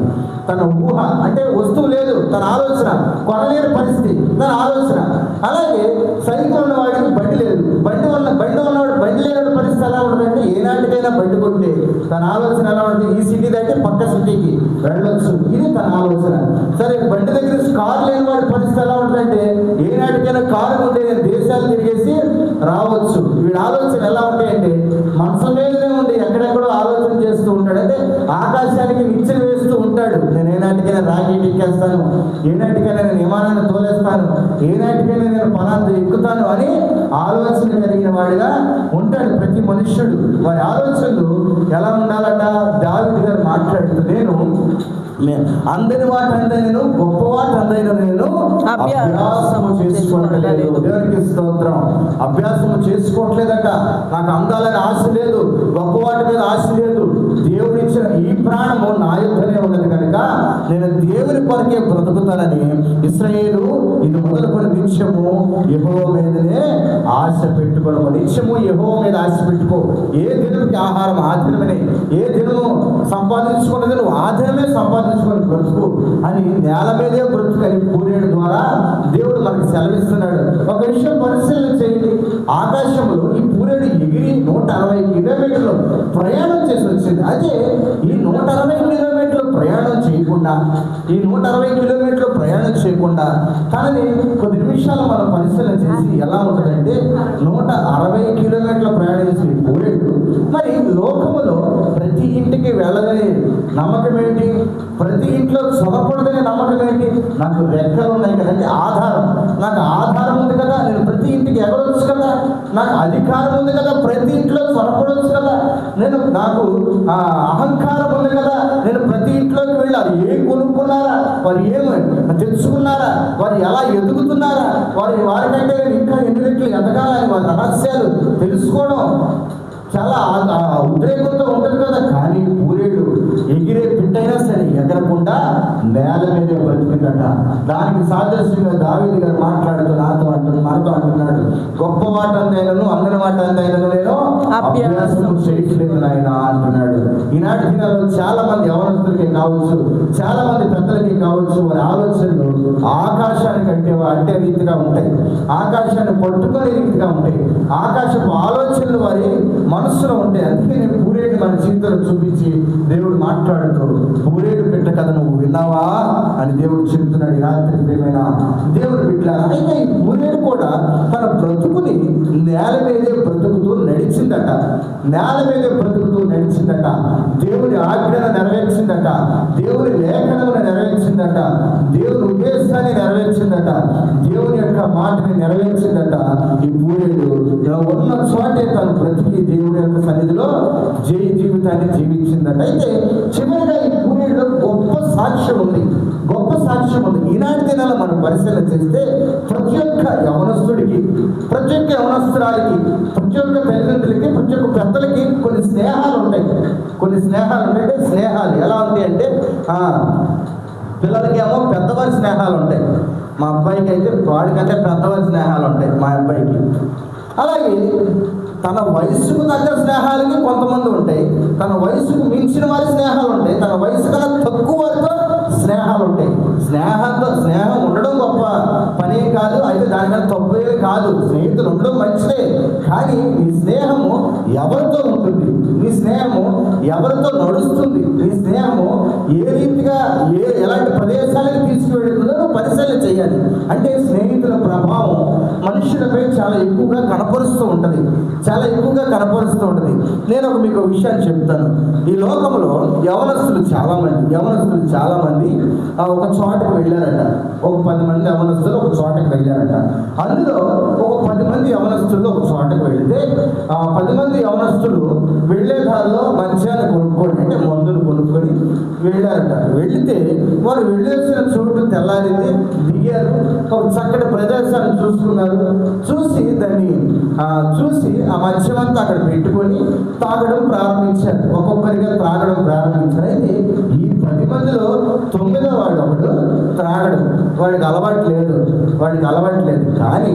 తన ఊహ అంటే వస్తువు లేదు, తన ఆలోచన, కొనలేని పరిస్థితి తన ఆలోచన. అలాగే సైకిల్ ఉన్నవాడికి బండి లేదు, బండి ఉన్నవాడు బండి లేని పరిస్థితి ఎలా ఉంటుందంటే, ఏనాటికైనా బండి కొంటే తన ఆలోచన ఎలా ఉంటుంది, ఈ సిటీ దగ్గర పక్క సిటీకి వెళ్ళొచ్చు, ఇది తన ఆలోచన. సరే బండి దగ్గర కారు లేని వాడి పరిస్థితి ఎలా ఉంటుందంటే, ఏనాటికైనా కారు ఉంటే నేను దేశాలు తిరిగేసి రావచ్చు. వీడి ఆలోచన ఎలా ఉంటాయంటే, మనసు మీదనే ఉండి ఎక్కడెక్కడో ఆలోచన చేస్తూ ఉంటాడు. అంటే ఆకాశానికి నిచ్చెన వేస్తూ ఉంటాడు. నేను ఏనాటికైనా రాకెట్ ఎక్కేస్తాను, ఏనాటికైనా నేను విమానాన్ని తోలేస్తాను, ఏనాటికైనా నేను పలాంటి ఎక్కుతాను అని ఆలోచన కలిగిన వాడిగా ఉంటాడు ప్రతి మనుష్యుడు. వారి ఆలోచనలు ఎలా ఉండాలట, దావీదు గారు మాట్లాడుతూ, నేను అందని వాటి అందైనను గొప్ప వాటి అందైన నేను అభ్యాసము చేసుకోవట్లేదు. దేవునికి స్తోత్రం. అభ్యాసము చేసుకోవట్లేదట. నాకు అందాలని ఆశ లేదు, గొప్ప వాటి మీద ఆశ లేదు. దేవుడు ఇచ్చిన ఈ ప్రాణము నా యొద్దనే ఉన్నది కనుక నేను దేవుని కొరకే బ్రతుకుతానని ఇశ్రాయేలు ఇది మొదలుకొని నిత్యము యెహోవా మీదనే ఆశ పెట్టుకోవడం. నిత్యము యెహోవా మీద ఆశ పెట్టుకో. ఏ దినముకి ఆహారం ఆ దినమనే, ఏ దినము సంపాదించుకున్నది నువ్వు ఆ దినమే సంపాదించుకొని బ్రతుకు అని, నేల మీదే బ్రతుకు అని పూరేడు ద్వారా దేవుడు మనకు సెలవిస్తున్నాడు. ఒక విషయం పరిశీలన చేయండి. ఆకాశంలో ఈ పూరేడు ఎగిరి 160 కిలోమీటర్లు ప్రయాణం చేసి వచ్చింది. అదే ఈ 160 కిలోమీటర్లు ప్రయాణం చేయకుండా, ఈ 160 కిలోమీటర్లు ప్రయాణం చేయకుండా తనని కొద్ది నిమిషాలు మనం పరిశీలన చేసి ఎలా ఉంటుందంటే, 160 కిలోమీటర్ల ప్రయాణం చేసి పూరేడు మరి లోకములో ప్రతి ఇంటికి వెళ్ళదనే నమ్మకం ఏంటి, ప్రతి ఇంట్లో చదవకూడదనే నమ్మకం ఏంటి, నాకు రెక్కలు ఉన్నాయి కదండి, ఆధారం, నాకు ఆధారం ఉంది కదా, నేను ప్రతి ఇంటికి ఎగరవచ్చు కదా, నాకు అధికారం ఉంది కదా, ప్రతి ఇంట్లో చదవకూడవచ్చు కదా, నాకు అహంకారం ఉంది కదా, నేను ప్రతి ఇంట్లోకి వెళ్ళి అది ఏం కొనుక్కున్నారా, వారు ఏమి తెచ్చుకున్నారా, వారు ఎలా ఎదుగుతున్నారా, వారికంటే ఇంకా ఎన్ని రెట్లు ఎదగాలని వారి రహస్యాలు తెలుసుకోవడం చాలా ఉద్రేకంతో ఉంటుంది కదా. కానీ పూరేడు ఎగిరే పిట్టైనా సరే ఎగరకుండా నేల మీదే బతికిందట. దానికి సాదృశ్యంగా దావీదు గారు మాట్లాడుతూ మనతో అంటున్నాడు, గొప్ప మాట అంతైనను అందని మాట అంతైనను నేను అభ్యాసం చేయట్లేదు నాయన అంటున్నాడు. ఈనాటి దినాల్లో చాలా మంది యవనస్తులకి కావచ్చు, చాలా మంది పెద్దలకి కావచ్చు, వారి ఆలోచనలు ఆకాశానికి అంటే రీతిగా ఉంటాయి, ఆకాశాన్ని పట్టుకునే రీతిగా ఉంటాయి, ఆకాశపు ఆలోచనలు వారి మనస్సులో ఉంటాయి. అందుకే నేను పూరేడు మన జీవితంలో చూపించి దేవుడు మాట్లాడుతూ, పూరేడు పెట్ట కథ నువ్వు విన్నావా అని దేవుడు చెప్తున్నాడు. ఈ రాత్రి ప్రియమైన దేవుడు బిడ్డలారా, అయితే ఈ పూరేడు కూడా తన బ్రతుకుని నేల మీదే బ్రతుకుతూ నడిచిందట, నేల మీదే బ్రతుకుతూ నడిచిందట, దేవుని ఆజ్ఞను నెరవేర్చిందట, దేవుని లేఖనమును నెరవేర్చిందట, దేవుని ఉద్దేశాన్ని నెరవేర్చిందట, దేవుని యొక్క మాటని నెరవేర్చిందట. ఈ పూరేడు ఉన్న చోటే తను బ్రతికి దేవుడి యొక్క సన్నిధిలో జీవితాన్ని జీవించిందట. అయితే చివరిగా ఈ పూరేడులో గొప్ప సాక్ష్యం ఉంది, గొప్ప సాక్ష్యం ఉంది. ఈనాటి దినాల్లో మనం పరిశీలన చేస్తే ప్రతి ఒక్క యవనస్తుడికి, ప్రతి ఒక్క యవనస్తురాలికి, ప్రతి ఒక్క తల్లిదండ్రులకి, ప్రతి ఒక్క పెద్దలకి కొన్ని స్నేహాలు ఉంటాయి. కొన్ని స్నేహాలు ఉంటాయంటే, స్నేహాలు ఎలా ఉంటాయి అంటే, పిల్లలకి ఏమో పెద్దవారి స్నేహాలు ఉంటాయి. మా అబ్బాయికి అయితే వాడికంటే పెద్దవారి స్నేహాలు ఉంటాయి మా అబ్బాయికి. అలాగే తన వయసుకు తగ్గ స్నేహాలకి కొంతమంది ఉంటాయి, తన వయసుకు మించిన వారి స్నేహాలు ఉంటాయి, తన వయసు కన్నా తక్కువ వారితో స్నేహాలు ఉంటాయి. స్నేహం ఉండడం గొప్ప పని కాదు, అయితే దానికన్నా తప్పేది కాదు. స్నేహితులు ఉండడం మంచిదే, కానీ నీ స్నేహము ఎవరితో ఉంటుంది, నీ స్నేహము ఎవరితో నడుస్తుంది, నీ స్నేహము ఏ రీతిగా ఎలాంటి ప్రదేశాలకు తీసుకువెళ్తుందో పరిశీలన చేయాలి. అంటే స్నేహితుల ప్రభావం మనుషులపై చాలా ఎక్కువగా కనపరుస్తూ ఉంటుంది, చాలా ఎక్కువగా కనపరుస్తూ ఉంటుంది. నేను మీకు విషయాన్ని చెప్తాను. ఈ లోకంలో యవనస్తులు చాలా మంది ఒక చోటకి వెళ్ళారట. ఒక 10 మంది యవనస్తులు ఒక చోటకి వెళ్ళారట. అందులో ఒక 10 మంది యవనస్తులు ఒక చోటకి వెళితే, ఆ 10 మంది యవనస్తులు వెళ్ళే దారిలో మంచాన్ని కొనుక్కొని, అంటే మందులు కొనుక్కొని వెళ్ళారట. వెళితే వారు వెళ్ళేసిన చోటు తెల్లారింది, దిగారు, ఒక చక్కటి ప్రదేశాన్ని చూసుకున్నారు. చూసి దాన్ని చూసి ఆ మద్యమంతా అక్కడ పెట్టుకొని తాగడం ప్రారంభించారు. ఒక్కొక్కరిగా త్రాగడం ప్రారంభించారు. అయితే ఈ 10 మందిలో 9వ వాడు ఒకడు త్రాగడం, వాడికి అలవాటు లేదు. కానీ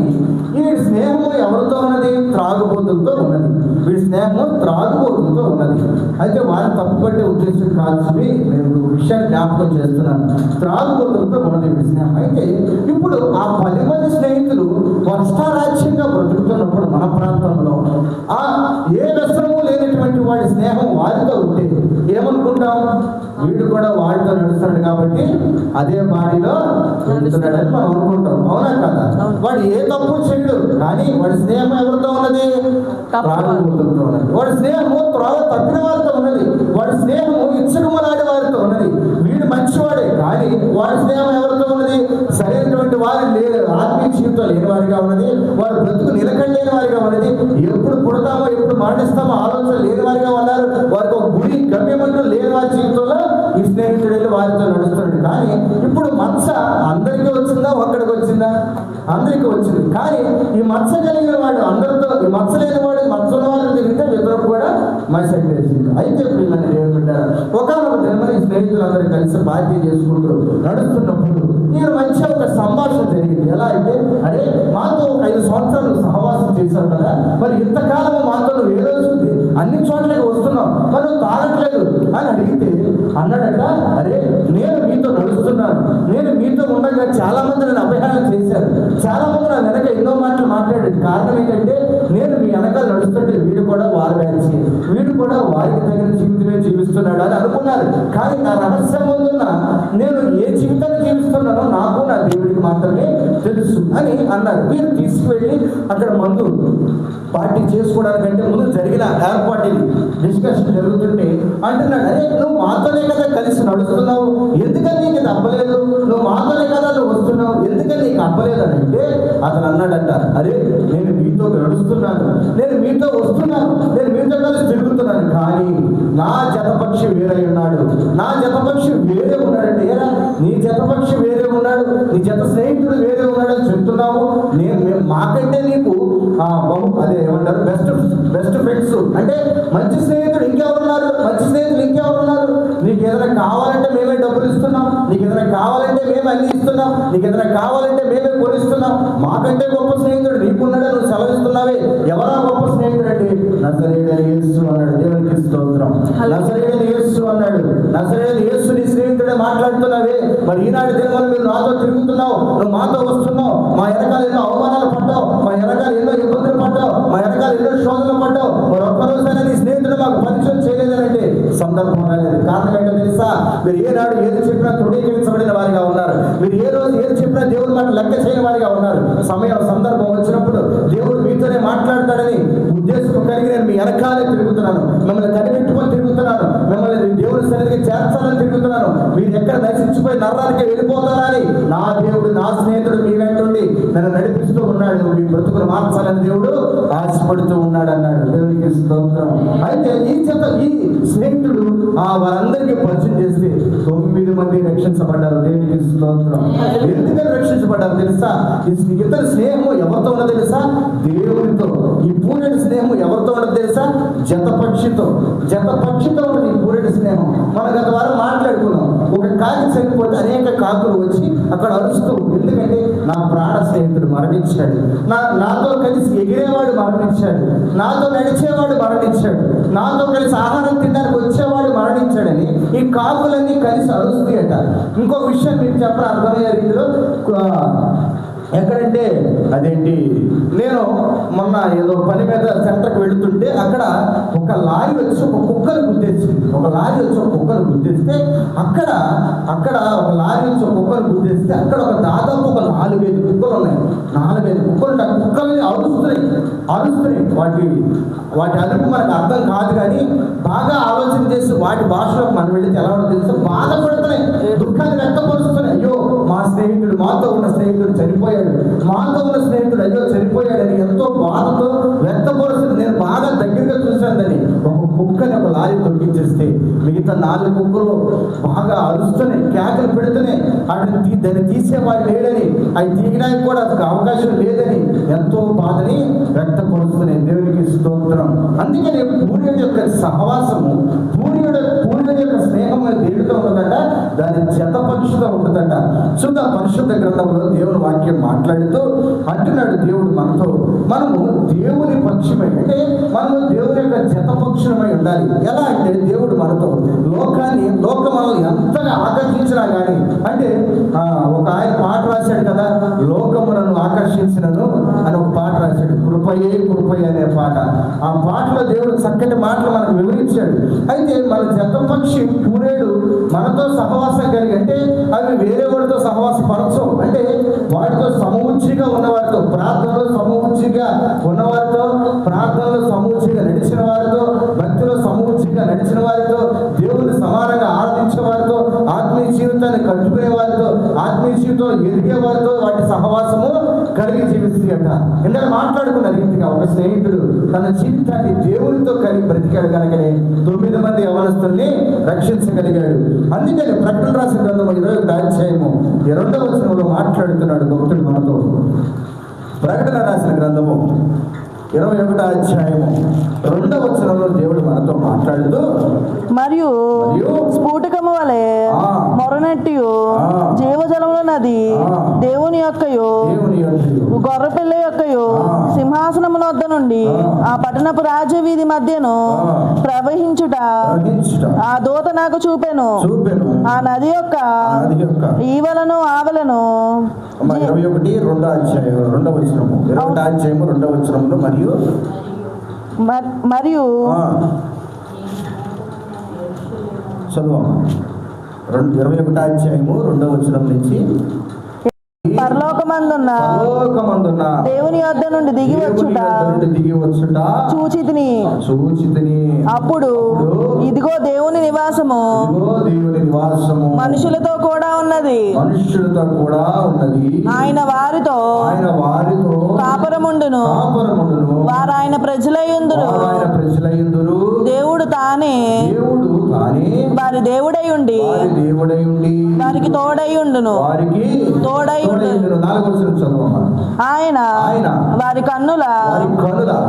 వీడి స్నేహము ఎవరితో ఉన్నది? త్రాగుబోతులతో ఉన్నది. వీడి స్నేహము త్రాగుబోతులతో ఉన్నది. అయితే వారిని తప్పుపట్టే ఉద్దేశం కాదు, నేను విషయాన్ని జ్ఞాపకం చేస్తున్నాను. త్రాగుబోతులతో ఉన్నది వీడి స్నేహం. అయితే ఇప్పుడు ఆ 10 మంది స్నేహితులు వర్షారాజ్యంగా బ్రతుకుతున్నప్పుడు మన ప్రాంతంలో ఆ ఏ వ్యసనము లేనటువంటి వాడి స్నేహం వారితో ఉంటే ఏమనుకుంటాం? వీడు కూడా వాడితో నడుస్తున్నాడు కాబట్టి అదే బాడీలో నడుస్తున్నాడని మనం అనుకుంటాం. అవునా కదా? వాడు ఏ తప్పు చేయడు, కానీ వాడి స్నేహం ఎవరితో ఉన్నది? త్రాగుబోతులతో ఉన్నది. వాడి స్నేహము త్రాగ తప్పిన వారితో ఉన్నది. వాడి స్నేహము ఇచ్చకమలాడే వారితో ఉన్నది. వీడు మంచివాడే, కానీ వాడి స్నేహం ఎవరితో ఉన్నది? సరైనటువంటి వారు లేదు, ఆత్మీయ జీవితం లేని వారిగా ఉన్నది. వారు బ్రతుకు నిలకడలేని వారిగా ఉన్నది. ఎప్పుడు పుడతామో ఎప్పుడు మరణిస్తామో ఆలోచన లేని వారిగా ఉన్నారు. వారికి ఒక గురి గమ్యమంటూ లేని వారి జీవితంలో ఈ స్నేహితుడు వెళ్ళి వారితో నడుస్తున్నాడు. కానీ ఇప్పుడు మచ్చ అందరికీ వచ్చిందా? ఒక్కడికి వచ్చిందా? అందరికీ వచ్చింది. కానీ ఈ మచ్చ కలిగిన వాడు అందరితో, ఈ మచ్చ లేని వాడు మచ్చల వారు తిరిగితే ఇద్దరు కూడా మసెట్ వేసింది. అయితే ఇప్పుడు మన దేవుడు పెట్టారు, ఒకనొక దినమని ఈ స్నేహితులందరూ కలిసి పార్టీ చేసుకుంటూ నడుస్తున్నప్పుడు నేను మంచి ఒక సంభాషణ జరిగింది. ఎలా అయితే, అరే మాతో ఒక 5 సంవత్సరాలు సహవాసం చేశావు కదా, మరి ఇంతకాలం మాతో నువ్వు ఏ రోజు అన్ని చోట్లకి వస్తున్నావు, మరి నువ్వు తాగట్లేదు అని అడిగితే అన్నాడట, అరే నేను మీతో నడుస్తున్నాను, నేను మీతో ఉండగా చాలా మంది నన్ను అపహరణ చేశారు, చాలా మంది నా వెనక ఎన్నో మాటలు మాట్లాడాడు. కారణం ఏంటంటే నేను మీ వెనకాల నడుస్తుంటే వీడు కూడా వారి బ్యాచ్, వీడు కూడా వారికి తగిన జీవితమే జీవిస్తున్నాడు అని అనుకున్నారు. కానీ నా రహస్యం ముందున్న నేను ఏ జీవితాన్ని జీవిస్తున్నానో నాకు నా దేవుడికి మాత్రమే తెలుసు అని అన్నారు. వీరు తీసుకువెళ్ళి అక్కడ మందు పార్టీ చేసుకోవడానికంటే ముందు జరిగిన ఏర్పాటు డిస్కషన్ జరుగుతుంటే అంటున్నాడు, అరే నువ్వు మాతోనే కదా కలిసి నడుస్తున్నావు, ఎందుకని నీకు ఇది అవ్వలేదు? నువ్వు మాతోనే కదా నువ్వు వస్తున్నావు, ఎందుకని నీకు అవ్వలేదు అని అంటే అతను అన్నాడట, అరే నేను మీతో నడుస్తున్నాను, నేను మీతో వస్తున్నాను, నేను మీతో కలిసి తిరుగుతున్నాను, కానీ నా జతపక్షి వేరే ఉన్నాడు, నా జతపక్షి వేరే ఉన్నాడంటే ఏరా నీ జతపక్షి వేరే ఉన్నాడు, నీ జత స్నేహితుడు వేరే ఉన్నాడు అని చెప్తున్నావు. మేము మాకంటే నీకు అదే ఏమంటారు బెస్ట్ ఫ్రెండ్స్ అంటే మంచి స్నేహితుడు ఇంకెవరున్నారు? మంచి స్నేహితులు ఇంకెవరున్నారు? నీకు ఏదైనా కావాలంటే మేమే డబ్బులు ఇస్తున్నాం, నీకు ఏదైనా కావాలంటే మేమే అన్ని ఇస్తున్నాం, నీకు ఏదైనా కావాలంటే మేమే కొనిస్తున్నాం. మాకంటే గొప్ప స్నేహితుడు నీకున్నాడే నువ్వు సెలవిస్తున్నావే. ఎవరా గొప్ప స్నేహితుడు అంటే నజరేయుడైన యేసు అన్నాడు. దేవునికి స్తోత్రం. నజరేయుడైన యేసు అన్నాడు. నజరేయుడైన యేసు నీ స్నేహితుడే మాట్లాడుతున్నావే. మరి ఈనాటి దినమున మీరు నాతో తిరుగుతున్నావు, నువ్వు మాతో వస్తున్నావు, మా వెనకాల ఎన్నో అవమానాలు పడ్డావు, మా వెనకాల ఎన్నో ఇబ్బందులు పడ్డావు, మా వెనకాల ఎన్నో శోధనలు పడ్డావు, మరి ఒక్కరోజైనా నీ స్నేహితుడు మాకు పరిచయం చేయలేదనంటే సందర్భం రాలేదు. కారణం ఏంటో తెలుసా? మీరు ఏనాడు ఏది చెప్పినా తృణీకరించబడిన వారిగా ఉన్నారు. మీరు ఏ రోజు ఏది చెప్పినా దేవుడు మాట లెక్క చేయని వారిగా ఉన్నారు. సమయం సందర్భం వచ్చినప్పుడు దేవుడు మీతోనే మాట్లాడతాడని ఉద్దేశం కలిగి నేను మీ వెనకాలే తిరుగుతున్నాను, మిమ్మల్ని కనిపెట్టుకొని తిరుగుతున్నాను, మిమ్మల్ని దేవుడి సన్నిధికి చేర్చాలని తిరుగుతున్నాను. మీరు ఎక్కడ నశించిపోయి నర్రానికి వెళ్ళిపోతారా అని నా దేవుడు, నా స్నేహితుడు మీ వెంటుండి నన్ను నడిపిస్తూ ఉన్నాడు. మీ బ్రతుకును మార్చాలని దేవుడు ఆశపడుతూ ఉన్నాడు అన్నాడు. దేవునికి స్తోత్రం. అయితే ఈ స్నేహితుడు వారందరికీ పరిచయం చేస్తే 9 మంది రక్షించబడ్డారు. దేవునికి స్తోత్రం. ఎందుకని రక్షించబడ్డారు తెలుసా? ఇతని స్నేహము ఎవరితో ఉన్నది తెలుసా? దేవునితో. ఈ పూరేటి స్నేహం ఎవరితో ఉన్నది తెలుసా? జతపక్షితో ఉన్నది ఈ పూరేటి స్నేహం. మనం గత వారం మాట్లాడుకున్నాం. ఒక కాకి చనిపోతే అనేక కాకులు వచ్చి అక్కడ అరుస్తూ, ఎందుకంటే నా ప్రాణ స్నేహితుడు మరణించాడు, నాతో కలిసి ఎగిరేవాడు మరణించాడు, నాతో నడిచేవాడు మరణించాడు, నాతో కలిసి ఆహారం తినడానికి వచ్చేవాడు మరణించాడని ఈ కాకులన్నీ కలిసి అరుస్తాయట. ఇంకో విషయం మీకు చెప్పడం అర్థమయ్యే రీతిలో ఎక్కడంటే అదేంటి, నేను మొన్న ఏదో పని మీద సెంటర్కి వెళుతుంటే అక్కడ ఒక లారీ వచ్చి ఒక కుక్కను గుద్దేసింది. ఒక లారీ వచ్చి ఒక కుక్కను గుద్దేస్తే అక్కడ ఒక లారీ వచ్చి ఒక కుక్కను గుద్దేస్తే అక్కడ ఒక దాదాపు ఒక 4-5 కుక్కలు ఉన్నాయి. 4-5 కుక్కలు ఉంటాయి. కుక్కల్ని అరుస్తున్నాయి. వాటి అదుపు మనకు అర్థం కాదు, కానీ బాగా ఆలోచన చేసి వాటి భాషలోకి మనం వెళితే ఎలా ఉంటుందో తెలుసు, బాధపడుతున్నాయి, దుఃఖాన్ని వ్యక్తపరుస్తున్నాయి. అయ్యో మా స్నేహితుడు, మాతో ఉన్న స్నేహితుడు చనిపోయాడు, మాతో ఉన్న స్నేహితుడు అయ్యో చనిపోయాడని ఎంతో బాధతో వ్యక్తపరుస్తుంది. నేను బాగా దగ్గరగా చూశానని ఒక కుక్కని ఒక లారీ తొలగించేస్తే మిగతా 4 కుక్కలు బాగా అరుస్తూనే కేకలు పెడుతూనే దాన్ని తీసేవాడు లేడని, అవి తీయడానికి కూడా అవకాశం లేదని ఎంతో బాధని వ్యక్తపరుస్తున్నాయి. దేవునికి స్తోత్రం. అందుకని పూర్యుడి యొక్క సహవాసము, పూర్యుడి యొక్క స్నేహం దేవుడితో ఉంటుందట, దాని జతపక్షుతో ఉంటుందట. చూద్దా పరిశుద్ధ గ్రంథంలో దేవుని వాక్యం మాట్లాడుతూ అంటున్నాడు దేవుడు మనతో, మనము దేవుని పక్షమై అంటే మనము దేవుని యొక్క జతపక్షమై ఉండాలి. ఎలా అంటే దేవుడు మనతో లోకం మనల్ని ఎంతగా ఆకర్షించినా కానీ, అంటే ఒక ఆయన పాట రాశాడు కదా, లోకములను ఆకర్షించినను అని ఒక పాట రాశాడు, కృపయే అనే పాట. ఆ పాటలో దేవుడు చక్కటి మాటలు మనకు వివరించాడు. అయితే మన జతపక్షి పూరేడు మనతో సహవాసం కలిగి, అంటే అవి వేరే వాడితో సహవాసం పరచవు, అంటే వాటితో సమూచిగా ఉన్నవారితో, ప్రార్థనలో సమూచిగా ఉన్నవారితో, ప్రార్థనలో సమూచిగా నడిచిన వారితో, భక్తిలో సమూచిగా నడిచిన వారితో, దేవుని సమానంగా ఆరాధించే వారితో, ఆత్మీయ జీవితాన్ని కట్టుకునే వారితో, ఆత్మీయ జీవితంలో ఎదిగే వారితో వాటి సహవాసము కలిగి జీవిస్తుందట. ఇందాక మాట్లాడుకున్న రీతిగా ఒక స్నేహితుడు తన జీవితాన్ని దేవునితో కలిగి బ్రతికాడు కనుకనే 9 మంది యవనస్తుల్ని రక్షించగలిగాడు. అందుకని ప్రకటన రాసిన గ్రంథం 21వ అధ్యాయము 2వ వచనంలో మాట్లాడుతున్నాడు భక్తుడు మనతో. ప్రకటన రాసిన గ్రంథము 21వ అధ్యాయము 2వ వచనంలో దేవుడు మనతో మాట్లాడుతూ, మరియు స్ఫూటకము వలె మొరనట్టియు జీవజలముల నది దేవుని యొక్కయు గొర్రెపిల్ల యొక్కయు సింహాసనముల వద్ద నుండి ఆ పట్టణపు రాజవీధి మధ్యను ప్రవహించుట ఆ దూత నాకు చూపెను. ఆ నది యొక్క ఈవలను ఆవలను 21వ అధ్యాయం 2వ వచనము 21వ అధ్యాయము 2వ వచనంలో మరియు చదువు 21వ అధ్యాయము 2వ వచనం నుంచి, పరలోకమందున్న దేవుని యొద్ద నుండి దిగి వచ్చుట చూచితిని. అప్పుడు ఇదిగో దేవుని నివాసము మనుషులతో కూడా ఉన్నది. ఆయన వారితో కాపురముండును. వారు ఆయన ప్రజలయుందురు. దేవుడు తానే వారి దేవుడై ఉండి వారికి తోడై ఉండును. ఆయన వారి కన్నుల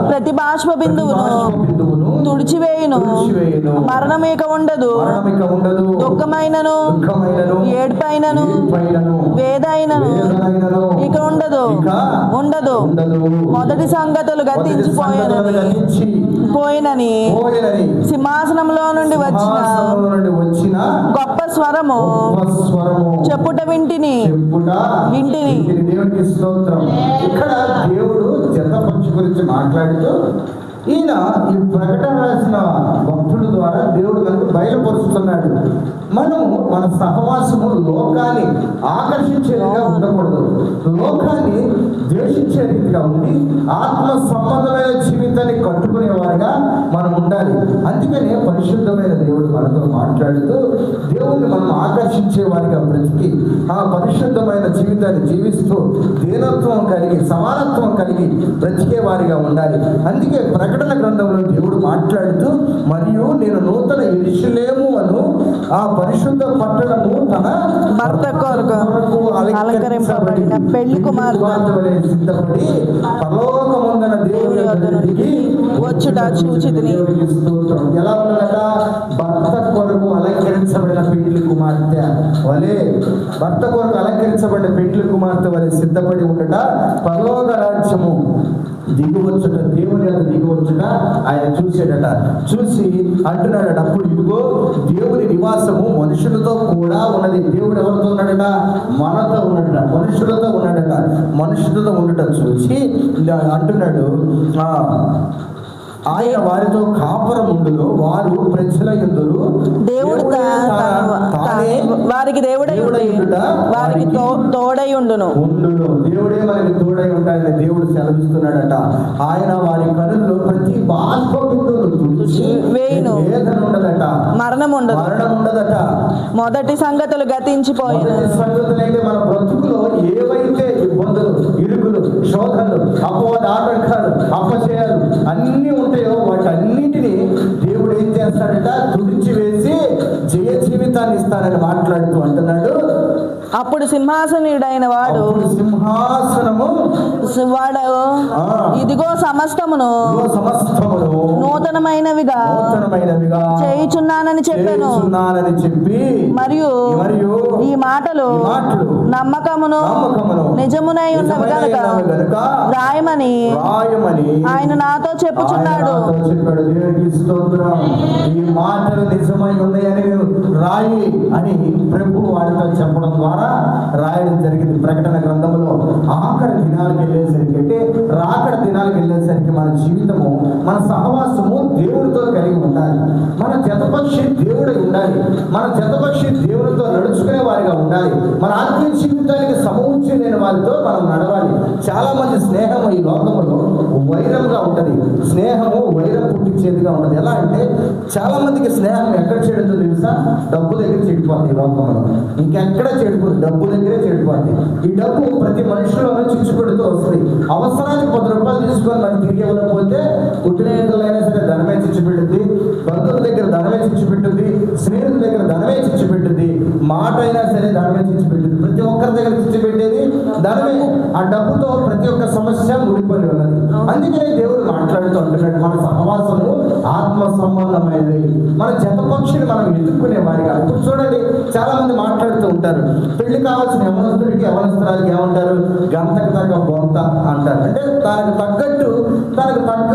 ప్రతి బాష్ప బిందువును తుడిచివేయును. మరణం ఇక ఉండదు. దుఃఖమైనను ఏడ్పైనను వేదైనను ఇక ఉండదు. మొదటి సంగతులు గతించిపోయినని సింహాసనంలో నుండి వచ్చిన గొప్ప స్వరము చెప్పుట వింటిని. దేవునికి స్తోత్రం. ఇక్కడ దేవుడు జతపక్షి గురించి మాట్లాడుతూ ఈయన ఈ ప్రకటన రాసిన భక్తుడు ద్వారా దేవుడు మనకు బయలుపరుస్తున్నాడు. మనము మన సహవాసము లోకాన్ని ఆకర్షించేదిగా ఉండకూడదు, లోకాన్ని ద్వేషించే రీతిగా ఉండి ఆత్మ సంబంధమైన జీవితాన్ని కట్టుకునేవారిగా మనం ఉండాలి. అందుకనే పరిశుద్ధమైన దేవుడు మనతో మాట్లాడుతూ దేవుణ్ణి మనం ఆకర్షించే వారిగా బ్రతికి ఆ పరిశుద్ధమైన జీవితాన్ని జీవిస్తూ దీనత్వం కలిగి సమానత్వం కలిగి బ్రతికే వారిగా ఉండాలి. అందుకే ప్రకటన గ్రంథంలో దేవుడు మాట్లాడుతూ, మరియు నేను నూతన యెరూషలేము అను ఆ పరిశుద్ధ పట్టణము తన భర్త కొరకు అలంకరింపబడిన పెళ్లి కుమార్తె వలె సిద్ధపడి పరలోకమందున దేవుని యొద్దకు వచ్చుట చూచితిని. ఎలా ఉన్నదట? భర్త కొరకు అలంకరించబడిన పెళ్లి కుమార్తె వలె, భర్త కొరకు అలంకరించబడిన పెళ్లి కుమార్తె వలె సిద్ధపడి ఉండట పరలోక రాజ్యము దిగువచ్చుట, దేవుని యొక్క దిగువచ్చుట ఆయన చూసాడట. చూసి అంటున్నాడట, అప్పుడు ఇదిగో దేవుని నివాసము మనుషులతో కూడా ఉన్నది. దేవుడు ఎవరితో ఉన్నాడట? మనతో ఉన్నాడట, మనుషులతో ఉన్నాడట. మనుషులతో ఉండటం చూసి అంటున్నాడు, ఆయన వారితో కాపురముండును, వారు ప్రజల యందురు. దేవుడు వారికి దేవుడై వారికి తోడై ఉండును. దేవుడే మనకి తోడై ఉంటాడని దేవుడు సెలవిస్తున్నాడట. ఆయన వారి కనుల్లో ప్రతి బాష్ప బిందువును వేయును. వేదన ఉండదట, మరణం ఉండదట. మొదటి సంగతులు గతించిపోయిన. సంగతులు అంటే మన బ్రతుకులో ఏవైతే ఇబ్బందులు, ఇరుకులు, శోధనలు, అపవాద ఆటంకాలు, అపచయాలు అన్నీ ఉంటాయో వాటన్నిటినీ దేవుడు ఏం చేస్తాడట, తుడిచి వేసి జయ జీవితాన్ని ఇస్తానని మాట్లాడుతూ అంటున్నాడు. అప్పుడు సింహాసనుడైన వాడు సింహాసనము వాడు ఇదిగో సమస్తమును నూతనమైనవిగా చేయుచున్నానని చెప్పి మరియు ఈ మాటలు నమ్మకమును నిజమునై ఉన్నవి గనుక రాయమని ఆయన నాతో చెప్పుచున్నాడు. ఈ మాటలు నిజమై ఉన్నాయని రాయి అని ప్రభు వారితో చెప్పడం ద్వారా రాయడం జరిగింది. ప్రకటన గ్రంథంలో ఆఖరి దినాలకు వెళ్ళేసరికి, అంటే రాకడ దినాలకు వెళ్ళేసరికి మన జీవితము, మన సహవాసము దేవుడితో కలిగి ఉండాలి. మన జతపక్షి దేవుడై ఉండాలి. మన జతపక్షి దేవుడితో నడుచుకునే వారిగా ఉండాలి. మన ఆత్మీయ జీవితానికి సమూర్చలేని వారితో మనం నడవాలి. చాలా మంది స్నేహం ఈ లోకంలో వైరంగా ఉంటది. స్నేహము వైరం పుట్టించేదిగా ఉంటది. ఎలా అంటే చాలా మందికి స్నేహం ఎక్కడ చెడుతో తెలుసా? డబ్బు దగ్గర చెడిపోతుంది. ఈ లోకంలో ఇంకెక్కడ చెడిపోతుంది, డబ్బు దగ్గరే చెడిపోతుంది. ఈ డబ్బు ప్రతి మనుషులను చిచ్చు పెడుతూ వస్తుంది. అవసరానికి 10 రూపాయలు తీసుకొని మనం తిరిగి ఇవ్వకపోతే కుటుంబీకులైనా సరే ధనమే చిచ్చు పెట్టుద్ది, బంధువుల దగ్గర ధనమే చిచ్చు పెట్టుద్ది, స్నేహితుల దగ్గర ధనమే చిచ్చు పెట్టుద్ది, మాట అయినా సరే ధనమే చిచ్చు పెట్టుద్ది. ప్రతి ఒక్కరి దగ్గర చిచ్చు పెట్టేది ధనమే. ఆ డబ్బుతో ప్రతి ఒక్క సమస్య ముడిపడి ఉన్నది. అందుకనే దేవుడు మాట్లాడుతూ అంటున్నాడు, మన సహవాసము ఆత్మ సంబంధమైనది. మన జతపక్షిని మనం ఎదుర్కొనే వారిగా. ఇప్పుడు చూడండి, చాలా మంది మాట్లాడుతూ ఉంటారు, పెళ్లి కావాల్సిన యవనస్తుడికి యవనస్తురాలకి ఏమంటారు? గంతకు తగ్గ బొంత అంటారు. అంటే తనకు తగ్గట్టు, తనకు తగ్గ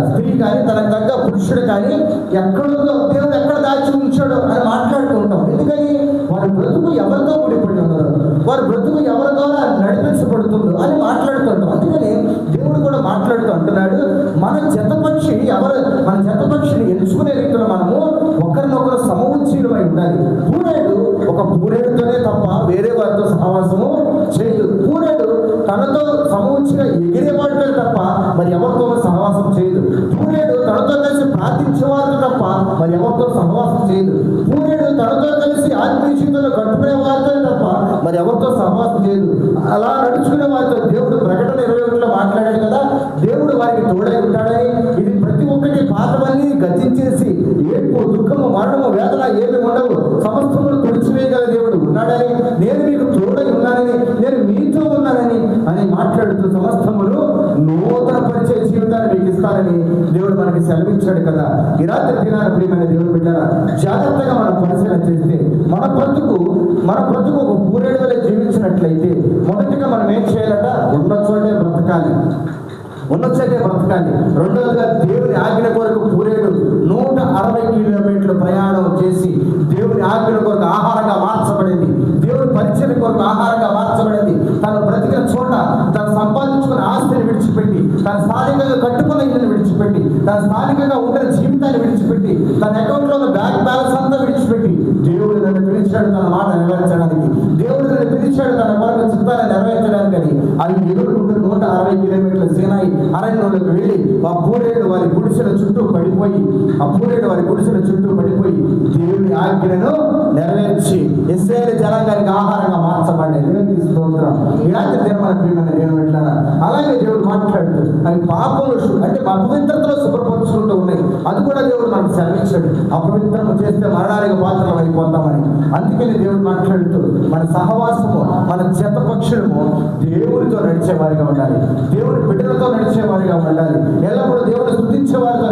స్త్రీ కానీ, తనకు తగ్గ పురుషుడు కానీ ఎక్కడో దేవుడు ఎక్కడ దాచి ఉంచాడు అని మాట్లాడుతూ ఉంటాం. ఎందుకని? వారి బ్రతుకు ఎవరితో ముడిపడి ఉన్నదో, వారి బ్రతుకు ఎవరి ద్వారా నడిపించబడుతుందో అని మాట్లాడుతుంటాం. అందుకని దేవుడు కూడా మాట్లాడుతూ అంటున్నాడు, మన జతపక్షి ఎవరు? మన జతపక్షిని ఎంచుకునే రీతిలో మనము ఒకరినొకరు సమవుచ్చీలమై ఉండాలి. పూరేడు ఒక పూరేడుతోనే తప్ప వేరే వారితో సహవాసము చేయదు. పూరేడు తనతో సమవుచ్చిగా ఎగిరేవాడితో తప్ప మరి ఎవరితో సహవాసం చేయదు. పూరేడు తనతో కలిసి ప్రార్థించేవారితో తప్ప మరి ఎవరితో సహవాసం చేయదు. పూరేడు తనతో కలిసి ఆత్మీయ జీవితంలో గడుపుకునే వారితో తప్ప మరి ఎవరితో సహవాసం చేయదు. అలా నడుచుకునే వారితో దేవుడు ప్రకటన 21లో మాట్లాడాడు కదా, దేవుడు వారికి తోడై ఉంటాడని. ఇది ప్రతి ఒక్కటి పాతవన్నీ గతించేసి ఏడ్పు, దుఃఖము, మరణము, వేదన ఏమి ఉండవు, సమస్తమును తుడిచివేయగల దేవుడు ఉన్నాడని, నేను మీకు తోడై ఉన్నానని, నేను మీతో ఉన్నానని అని మాట్లాడుతూ సమస్తమును నూతన పరిచయ జీవితాన్ని మీకు ఇస్తానని దేవుడు మనకి సెలవించాడు కదా. ఈ రాత్రి దినాన ప్రియమైన దేవుడు బిడ్డారా, జాగ్రత్తగా మనం పరిశీలన చేస్తే మన బ్రతుకు ఒక పూరేడు వలె జీవించినట్లయితే మొదటిగా మనం ఏం చేయాలట? ఉన్న చోటే బ్రతకాలి. రెండవదిగా దేవుని ఆజ్ఞ కొరకు పూరేడు 160 కిలోమీటర్ల ప్రయాణం చేసి దేవుని ఆజ్ఞ కొరకు ఆహారంగా మార్చబడింది. దేవుని పరిచయం కొరకు ఆహారంగా మార్చబడింది. తను బ్రతికిన చోట, తను సంపాదించుకున్న ఆస్తిని విడిచిపెట్టి, తన స్థానికంగా కట్టుకున్న ఇల్లుని విడిచిపెట్టి, తన స్థానికంగా ఉండే జీవితాన్ని విడిచిపెట్టి, తన అకౌంట్లో ఉన్న బ్యాంక్ బ్యాలెన్స్ అంతా విడిచిపెట్టి దేవుడు నన్ను పిలిచాడు తన మాట నెరవేర్చడానికి, దేవుడు నన్ను పిలిచాడు తన కొరకు చిత్తాన్ని నెరవేర్చడానికి అని అది ఎదుర్కొంటూ 160 కిలోమీటర్ల సేనాయి అరణ్యంలోకి వెళ్ళి ఆ పూరేడు వారి గుడిసెల చుట్టూ పడిపోయి దేవుని ఆజ్ఞను నెరవేర్చి ఇశ్రాయేలు జనాంగానికి ఆహారంగా మార్చబడ్డాయి. దేవునికి స్తోత్రం. ఇలాంటి దినమైన ప్రియమైన దేవుని బిడ్డలారా, అలాగే దేవుడు మాట్లాడుతూ అవి పాపములు అంటే అపవిత్రతలో శుభ్రపరుచుకుంటూ ఉన్నాయి. అది కూడా దేవుడు మనకు సెలవించాడు. అపవిత్రము చేస్తే మరణానికి పాత్రలు అయిపోతామని. అందుకని దేవుడు మాట్లాడుతూ మన సహవాసము, మన జతపక్షులము దేవుడితో నడిచేవారిగా ఉండాలి. దేవుడి బిడ్డలతో నడిచేవారిగా ఉండాలి. ఎల్లప్పుడూ దేవుడు స్తుతించే వారితో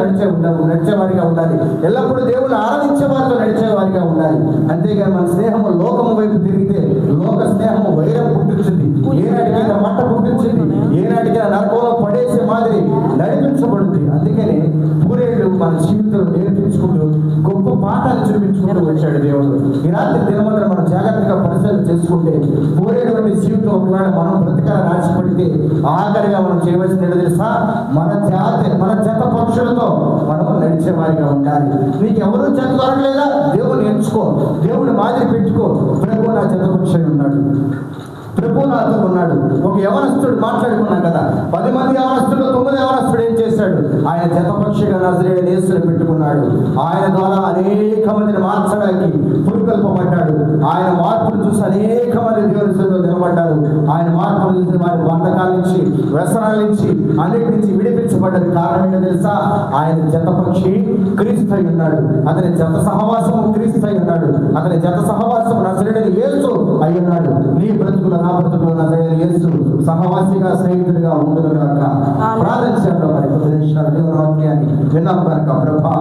నడిచేవారిగా ఉండాలి. ఎల్లప్పుడూ దేవుడు ఆరాధించే వారితో నడిచేవారిగా ఉండాలి. అంతేగాని మన స్నేహము లోకము వైపు తిరిగితే లోక స్నేహము వైరం పుట్టించింది, ఏనాటికైనా మంట పుట్టించింది, ఏనాటికైనా నరకంలో పడేసే మాదిరి నడిపించబడుతుంది. అందుకని పూరేళ్ళు మన జీవితంలో నేర్పించుకుంటూ గొప్ప పాఠాలు చూపించుకుంటూ వచ్చాడు దేవుడు. ఈ రాత్రి దినమంతా మనం జాగ్రత్తగా పరిశీలన చేసుకుంటే పూరేడు వంటి జీవితం ఒకవేళ మనం బ్రతకాలని ఆశపడితే ఆఖరిగా మనం చేయవలసిన తెలుసా? మన జత పక్షులతో మనం నడిచేవారిగా ఉండాలి. నీకు ఎవరు జత దొరకలేదా? దేవుని ఎంచుకో, దేవుని మాదిరి పెట్టుకో. ప్రభు నా జత పక్షి ఉన్నాడు, ప్రభు నాతో ఉన్నాడు. ఒక యవనస్తుడు మాట్లాడుకున్నాం కదా, 10 మంది యవనస్తుడు 9 యవనస్తుడు ఏం చేశాడు? ఆయన జతపక్షిగా నజరేయుడైన యేసుని పెట్టుకున్నాడు. ఆయన ద్వారా అనేక మందిని మార్చడానికి పురుకొల్పబడ్డాడు. ఆయన మార్పును చూసి అనేక మంది దేవుని సన్నిధిలో నిలబడ్డారు. ఆయన మార్పును చూసి వారి బంధకాల నుంచి, వ్యసనాల నుంచి, అన్నిటి నుంచి విడిపించబడ్డది. కారణం ఏంటో తెలుసా? ఆయన జతపక్షి క్రీస్తు అయి ఉన్నాడు. అతని జత సహవాసము క్రీస్తు అయి ఉన్నాడు. అతని జత సహవాసము నజరేయుడైన యేసు అయి ఉన్నాడు. నీ బ్రతుకుల నా బ్రతుకులు నజరేయుడైన యేసు సహవాసిగా, స్నేహితుడిగా ఉండును గాక. ప్రార్థన చేద్దాం. మరి కొద్ది నిమిషాలు దేవుని వాక్యాన్ని విన్నాం కనుక ప్రభా,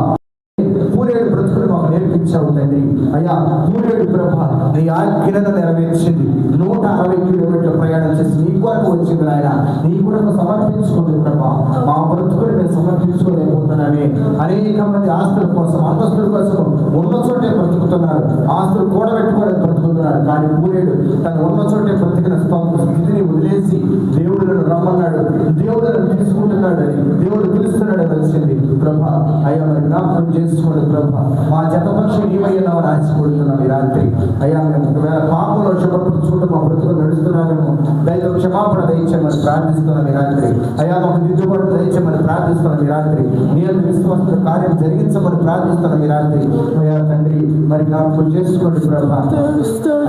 పూరేడు బ్రతుకులు మాకు నేర్పించావు తండ్రి. అయ్యా పూరేడు ప్రభా నీ ఆజ్ఞలను నెరవేర్చింది. 160 కిలోమీటర్ల ప్రయాణం చేసి నీ కొరకు వచ్చింది నాయన. నీ కొరకు సమర్పించుకుంది ప్రభా. మా బ్రతుకులు మేము సమర్పించుకోలేకపోతున్నామే. అనేక మంది ఆస్తుల కోసం, అంతస్తుల కోసం ఉన్న చోటే బ్రతుకుతున్నారు. ఆస్తులు కూడబెట్టుకోవడానికి బ్రతుకుతున్నారు. కానీ పూరేడు తను ఉన్న చోటే బ్రతికిన స్థితిని వదిలేసి దేవుడులను రమ్మన్నాడు. దేవుడులను తీసుకుంటున్నాడు అని, దేవుడు పిలుస్తున్నాడు తెలిసింది ప్రభా. అయ్యా మరి జ్ఞాపకం చేసుకోండి ప్రభా. మా జతపక్షి నీవయ్యన్నామని ఆశపడుతున్నాం ఈ రాత్రి. అయ్యా మేము ఒకవేళ పాపంలో క్షమపరుచుకుంటూ మా బ్రతుకులు నడుస్తున్నామేమో, దయతో క్షమాపణ దయచేయమని ప్రార్థిస్తున్నాం ఈ రాత్రి. అయ్యా మాకు దిద్దుబాటు దయచేయమని ప్రార్థిస్తున్నాం ఈ రాత్రి. నీ విశ్వాస కార్యం జరిగించమని ప్రార్థిస్తున్నాం ఈ రాత్రి. అయ్యా తండ్రి మరి జ్ఞాపకం చేసుకోండి ప్రభా.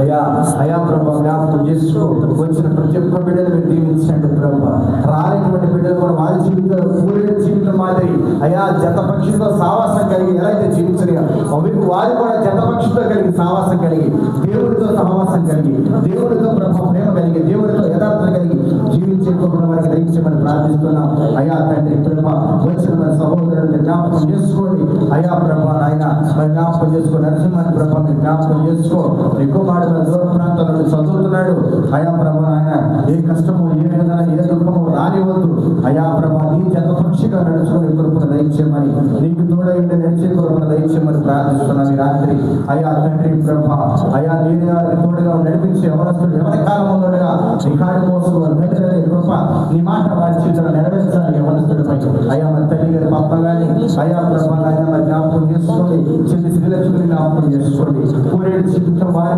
అయ్యా అయ్యా ప్రభా జ్ఞాపకం చేసుకో. వచ్చిన ప్రతి ఒక్క బిడ్డలు మీరు దీవించండి ప్రభా. రాలేటువంటి బిడ్డలు కూడా వారి జీవితంలో పూరేడు జీవితం మాదిరి అయ్యా జతపక్షితో సావాసం కలిగి ఎలా అయితే జీవించగా వారు కూడా జతపక్షితో కలిగి సావాసం కలిగి, దేవుడితో సహవాసం కలిగి, దేవుడితో ప్రేమ కలిగి, దేవుడితో యథార్థత కలిగి జీవించే వారికి దయచేయమని ప్రార్థిస్తున్నాం. అయ్యా తండ్రి ప్రభా వచ్చిన మన సహోదరుడిని జ్ఞాపకం చేసుకోండి. అయ్యా ప్రభా నాయన మరి జ్ఞాపకం చేసుకో. నరసింహని ప్రభా మీరు జ్ఞాపకం చేసుకో. ఎక్కువ మాట దూర ప్రాంతాలను చదువుతున్నాడు. అయ్యా ప్రభా నాయన ఏ కష్టము, ఏ వేదన, ఏ దుఃఖము రానివద్దు. అయ్యా ప్రభా నీ జతపక్షిగా నడుచుకుని కృపణ దయచేయమని, నీకు తోడై నడిచే కృపణ దయచేయమని ప్రార్థిస్తున్నాను ఈ రాత్రి. అయ్యా తండ్రి ప్రభా అయ్యా నేనే వారికి తోడుగా నడిపించే యవనస్తుడు ఎవరి కాలం ఉండగా నీ కాడి మోసం ధైర్య కృప నీ మాట వారి జీవితంలో నెరవేర్చాలి యవనస్తుడిపై. అయ్యా మరి తల్లి గారి పాప కానీ అయ్యా ప్రభా ఆయన మరి జ్ఞాపకం చేసుకోండి. చిన్న శ్రీలక్ష్మిని జ్ఞాపకం చేసుకోండి. పూరేడు జీవితం వారి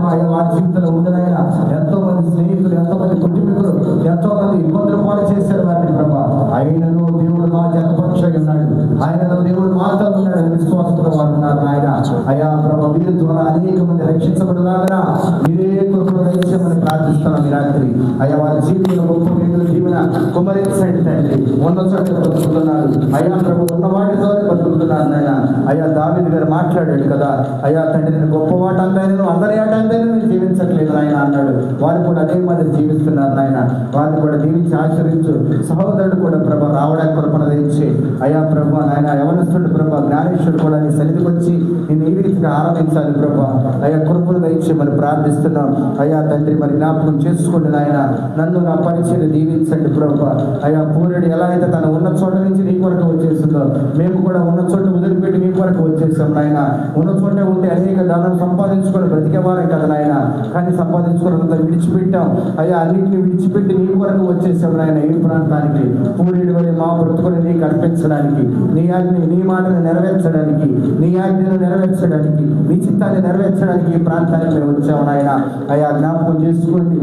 జీవితంలో ఉందనైనా ఎంతో మంది స్నేహితులు, ఎంతో మంది కుటుంబీకులు, ఎంతో మంది ఇబ్బందులు పాలు చేశారు వారిని ప్రభా. ఆయనను దేవుడు మా జతపక్ష ఉన్నాడు. ఆయనను దేవుడు మాతో ఉన్నాడు విశ్వాసంతో వారు ఉన్నారు ఆయన. అయ్యా ప్రభా వీరి ద్వారా అనేక మంది రక్షించబడలాగా మీరే కృపణ దయచేయమని ప్రార్థిస్తున్నాం ఈ రాత్రి. అయ్యా వారి జీవితంలో గొప్ప మేలు జీవన కుమరించండి తండ్రి. ఉన్న చోట బతుకుతున్నారు. అయ్యా ప్రభు ఉన్న వాటి ద్వారా బతుకుతున్నారు నాయన. అయ్యా దావీదు గారు మాట్లాడాడు కదా, అయ్యా తండ్రి నేను గొప్ప వాట అంతైనా అందరి ఆట అంతైనా నేను జీవించట్లేదు నాయన అన్నాడు. వారు కూడా అదే మాదిరి జీవిస్తున్నారు నాయన. వారిని కూడా దీవించి ఆచరించు. సహోదరుడు కూడా ప్రభా రావడానికి కృపణ దయచి అయ్యా ప్రభా నాయన యవనస్తుడు ప్రభా జ్ఞానేశ్వరుడు కూడా నీ సన్నిధికి వచ్చి నేను ఈ రీతిగా ఆరాధించాలి ప్రభా. అయ్యా కృపను దయచి మరి ప్రార్థిస్తున్నాం. అయ్యా తండ్రి మరి జ్ఞాపకం చేసుకోండి నాయన. నన్ను నా పరిచయం దీవించండి ప్రభా. అయ్యా పూరేడు ఎలా అయితే తన ఉన్న చోట నుంచి నీ కొరకు వచ్చేసిందో మేము కూడా ఉన్న చోట వదిలిపెట్టి నీ కొరకు వచ్చేసాం నాయన. ఉన్న చోటే ఉంటే అనేక ధనం సంపాదించుకొని బ్రతికేవారే కదా నాయన. కానీ సంపాదించుకున్నంత విడిచిపెట్టాం అయ్యా. అన్నింటినీ విడిచిపెట్టి నీ కొరకు వచ్చేసాం నాయన. ఈ ప్రాంతానికి పూరేడు వల్ల మా బ్రతుకుని నీకు అర్పించడానికి, నీ ఆజ్ఞని నీ మాటను నెరవేర్చడానికి, నీ ఆజ్ఞను నెరవేర్చడానికి, నీ చిత్తాన్ని నెరవేర్చడానికి ఈ ప్రాంతానికి మేము వచ్చాము నాయన. అయ్యా జ్ఞాపకం చేసుకోండి.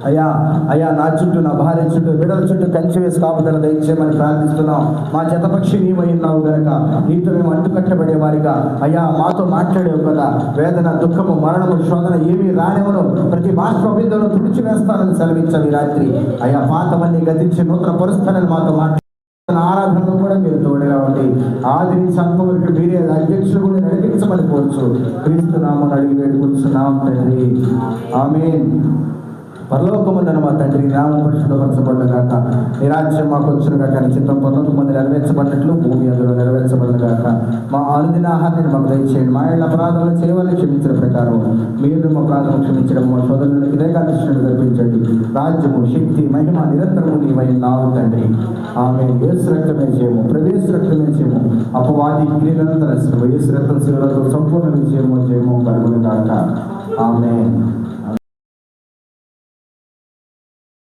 అయ్యా అయ్యా నా చుట్టూ, నా భార్య చుట్టూ, బిడ్డల చుట్టూ కంచె వేసి కాపుదల దయచేయమని ప్రార్థిస్తున్నాం. మా జతపక్షి నీవై ఉన్నావు గనక నీతో మేము అంటుకట్టబడే వారిగా అయ్యా మాతో మాట్లాడేవు కదా. వేదన, దుఃఖము, మరణము, శోధన ఏమీ రానివను, ప్రతి భాష అభివృద్ధిలో తుడిచివేస్తానని సెలవించావు ఈ రాత్రి. అయ్యా పాతవన్నీ గతించి నూతన పరుస్తానని మాతో మాట్లాడు. ఆరాధనలో కూడా మీరు తోడుగా ఉండి ఆది నుంచి అంతం వరకు మీరే అధ్యక్షులు కూడా నడిపించమని కోరుచు క్రీస్తు నామమున అడిగి వేడుకుంటున్నాం తండ్రి. ఆమేన్. పరలోకముందన మా తండ్రి నామం పరిశుద్ధపరచబడుగాక. నీ రాజ్యం మాకు వచ్చునుగాక. నీ చిత్తం పరలోకమందు నెరవేర్చబడినట్లు భూమి అందులో నెరవేర్చబడుగాక. మా అనుదిన ఆహారాన్ని మాకు దయచేయండి. మా ఇళ్ళ అపరాధాలను చేయవలని క్షమించిన ప్రకారం మీరు మా అపరాధం క్షమించడం, మా సోదరులకు రేఖాదృష్టిని జరిపించండి. రాజ్యము, శక్తి, మహిమ నిరంతరము నీవై ఉన్నావు తండ్రి. ఆమె యేసు రక్తమే చేయము, ప్రవేశ రక్తమే చేయము, అపవాది క్రియలంతా యేసు రక్తం శిలువతో సంపూర్ణ విజయము చేయము కలుగునుగాక. ఆమేన్.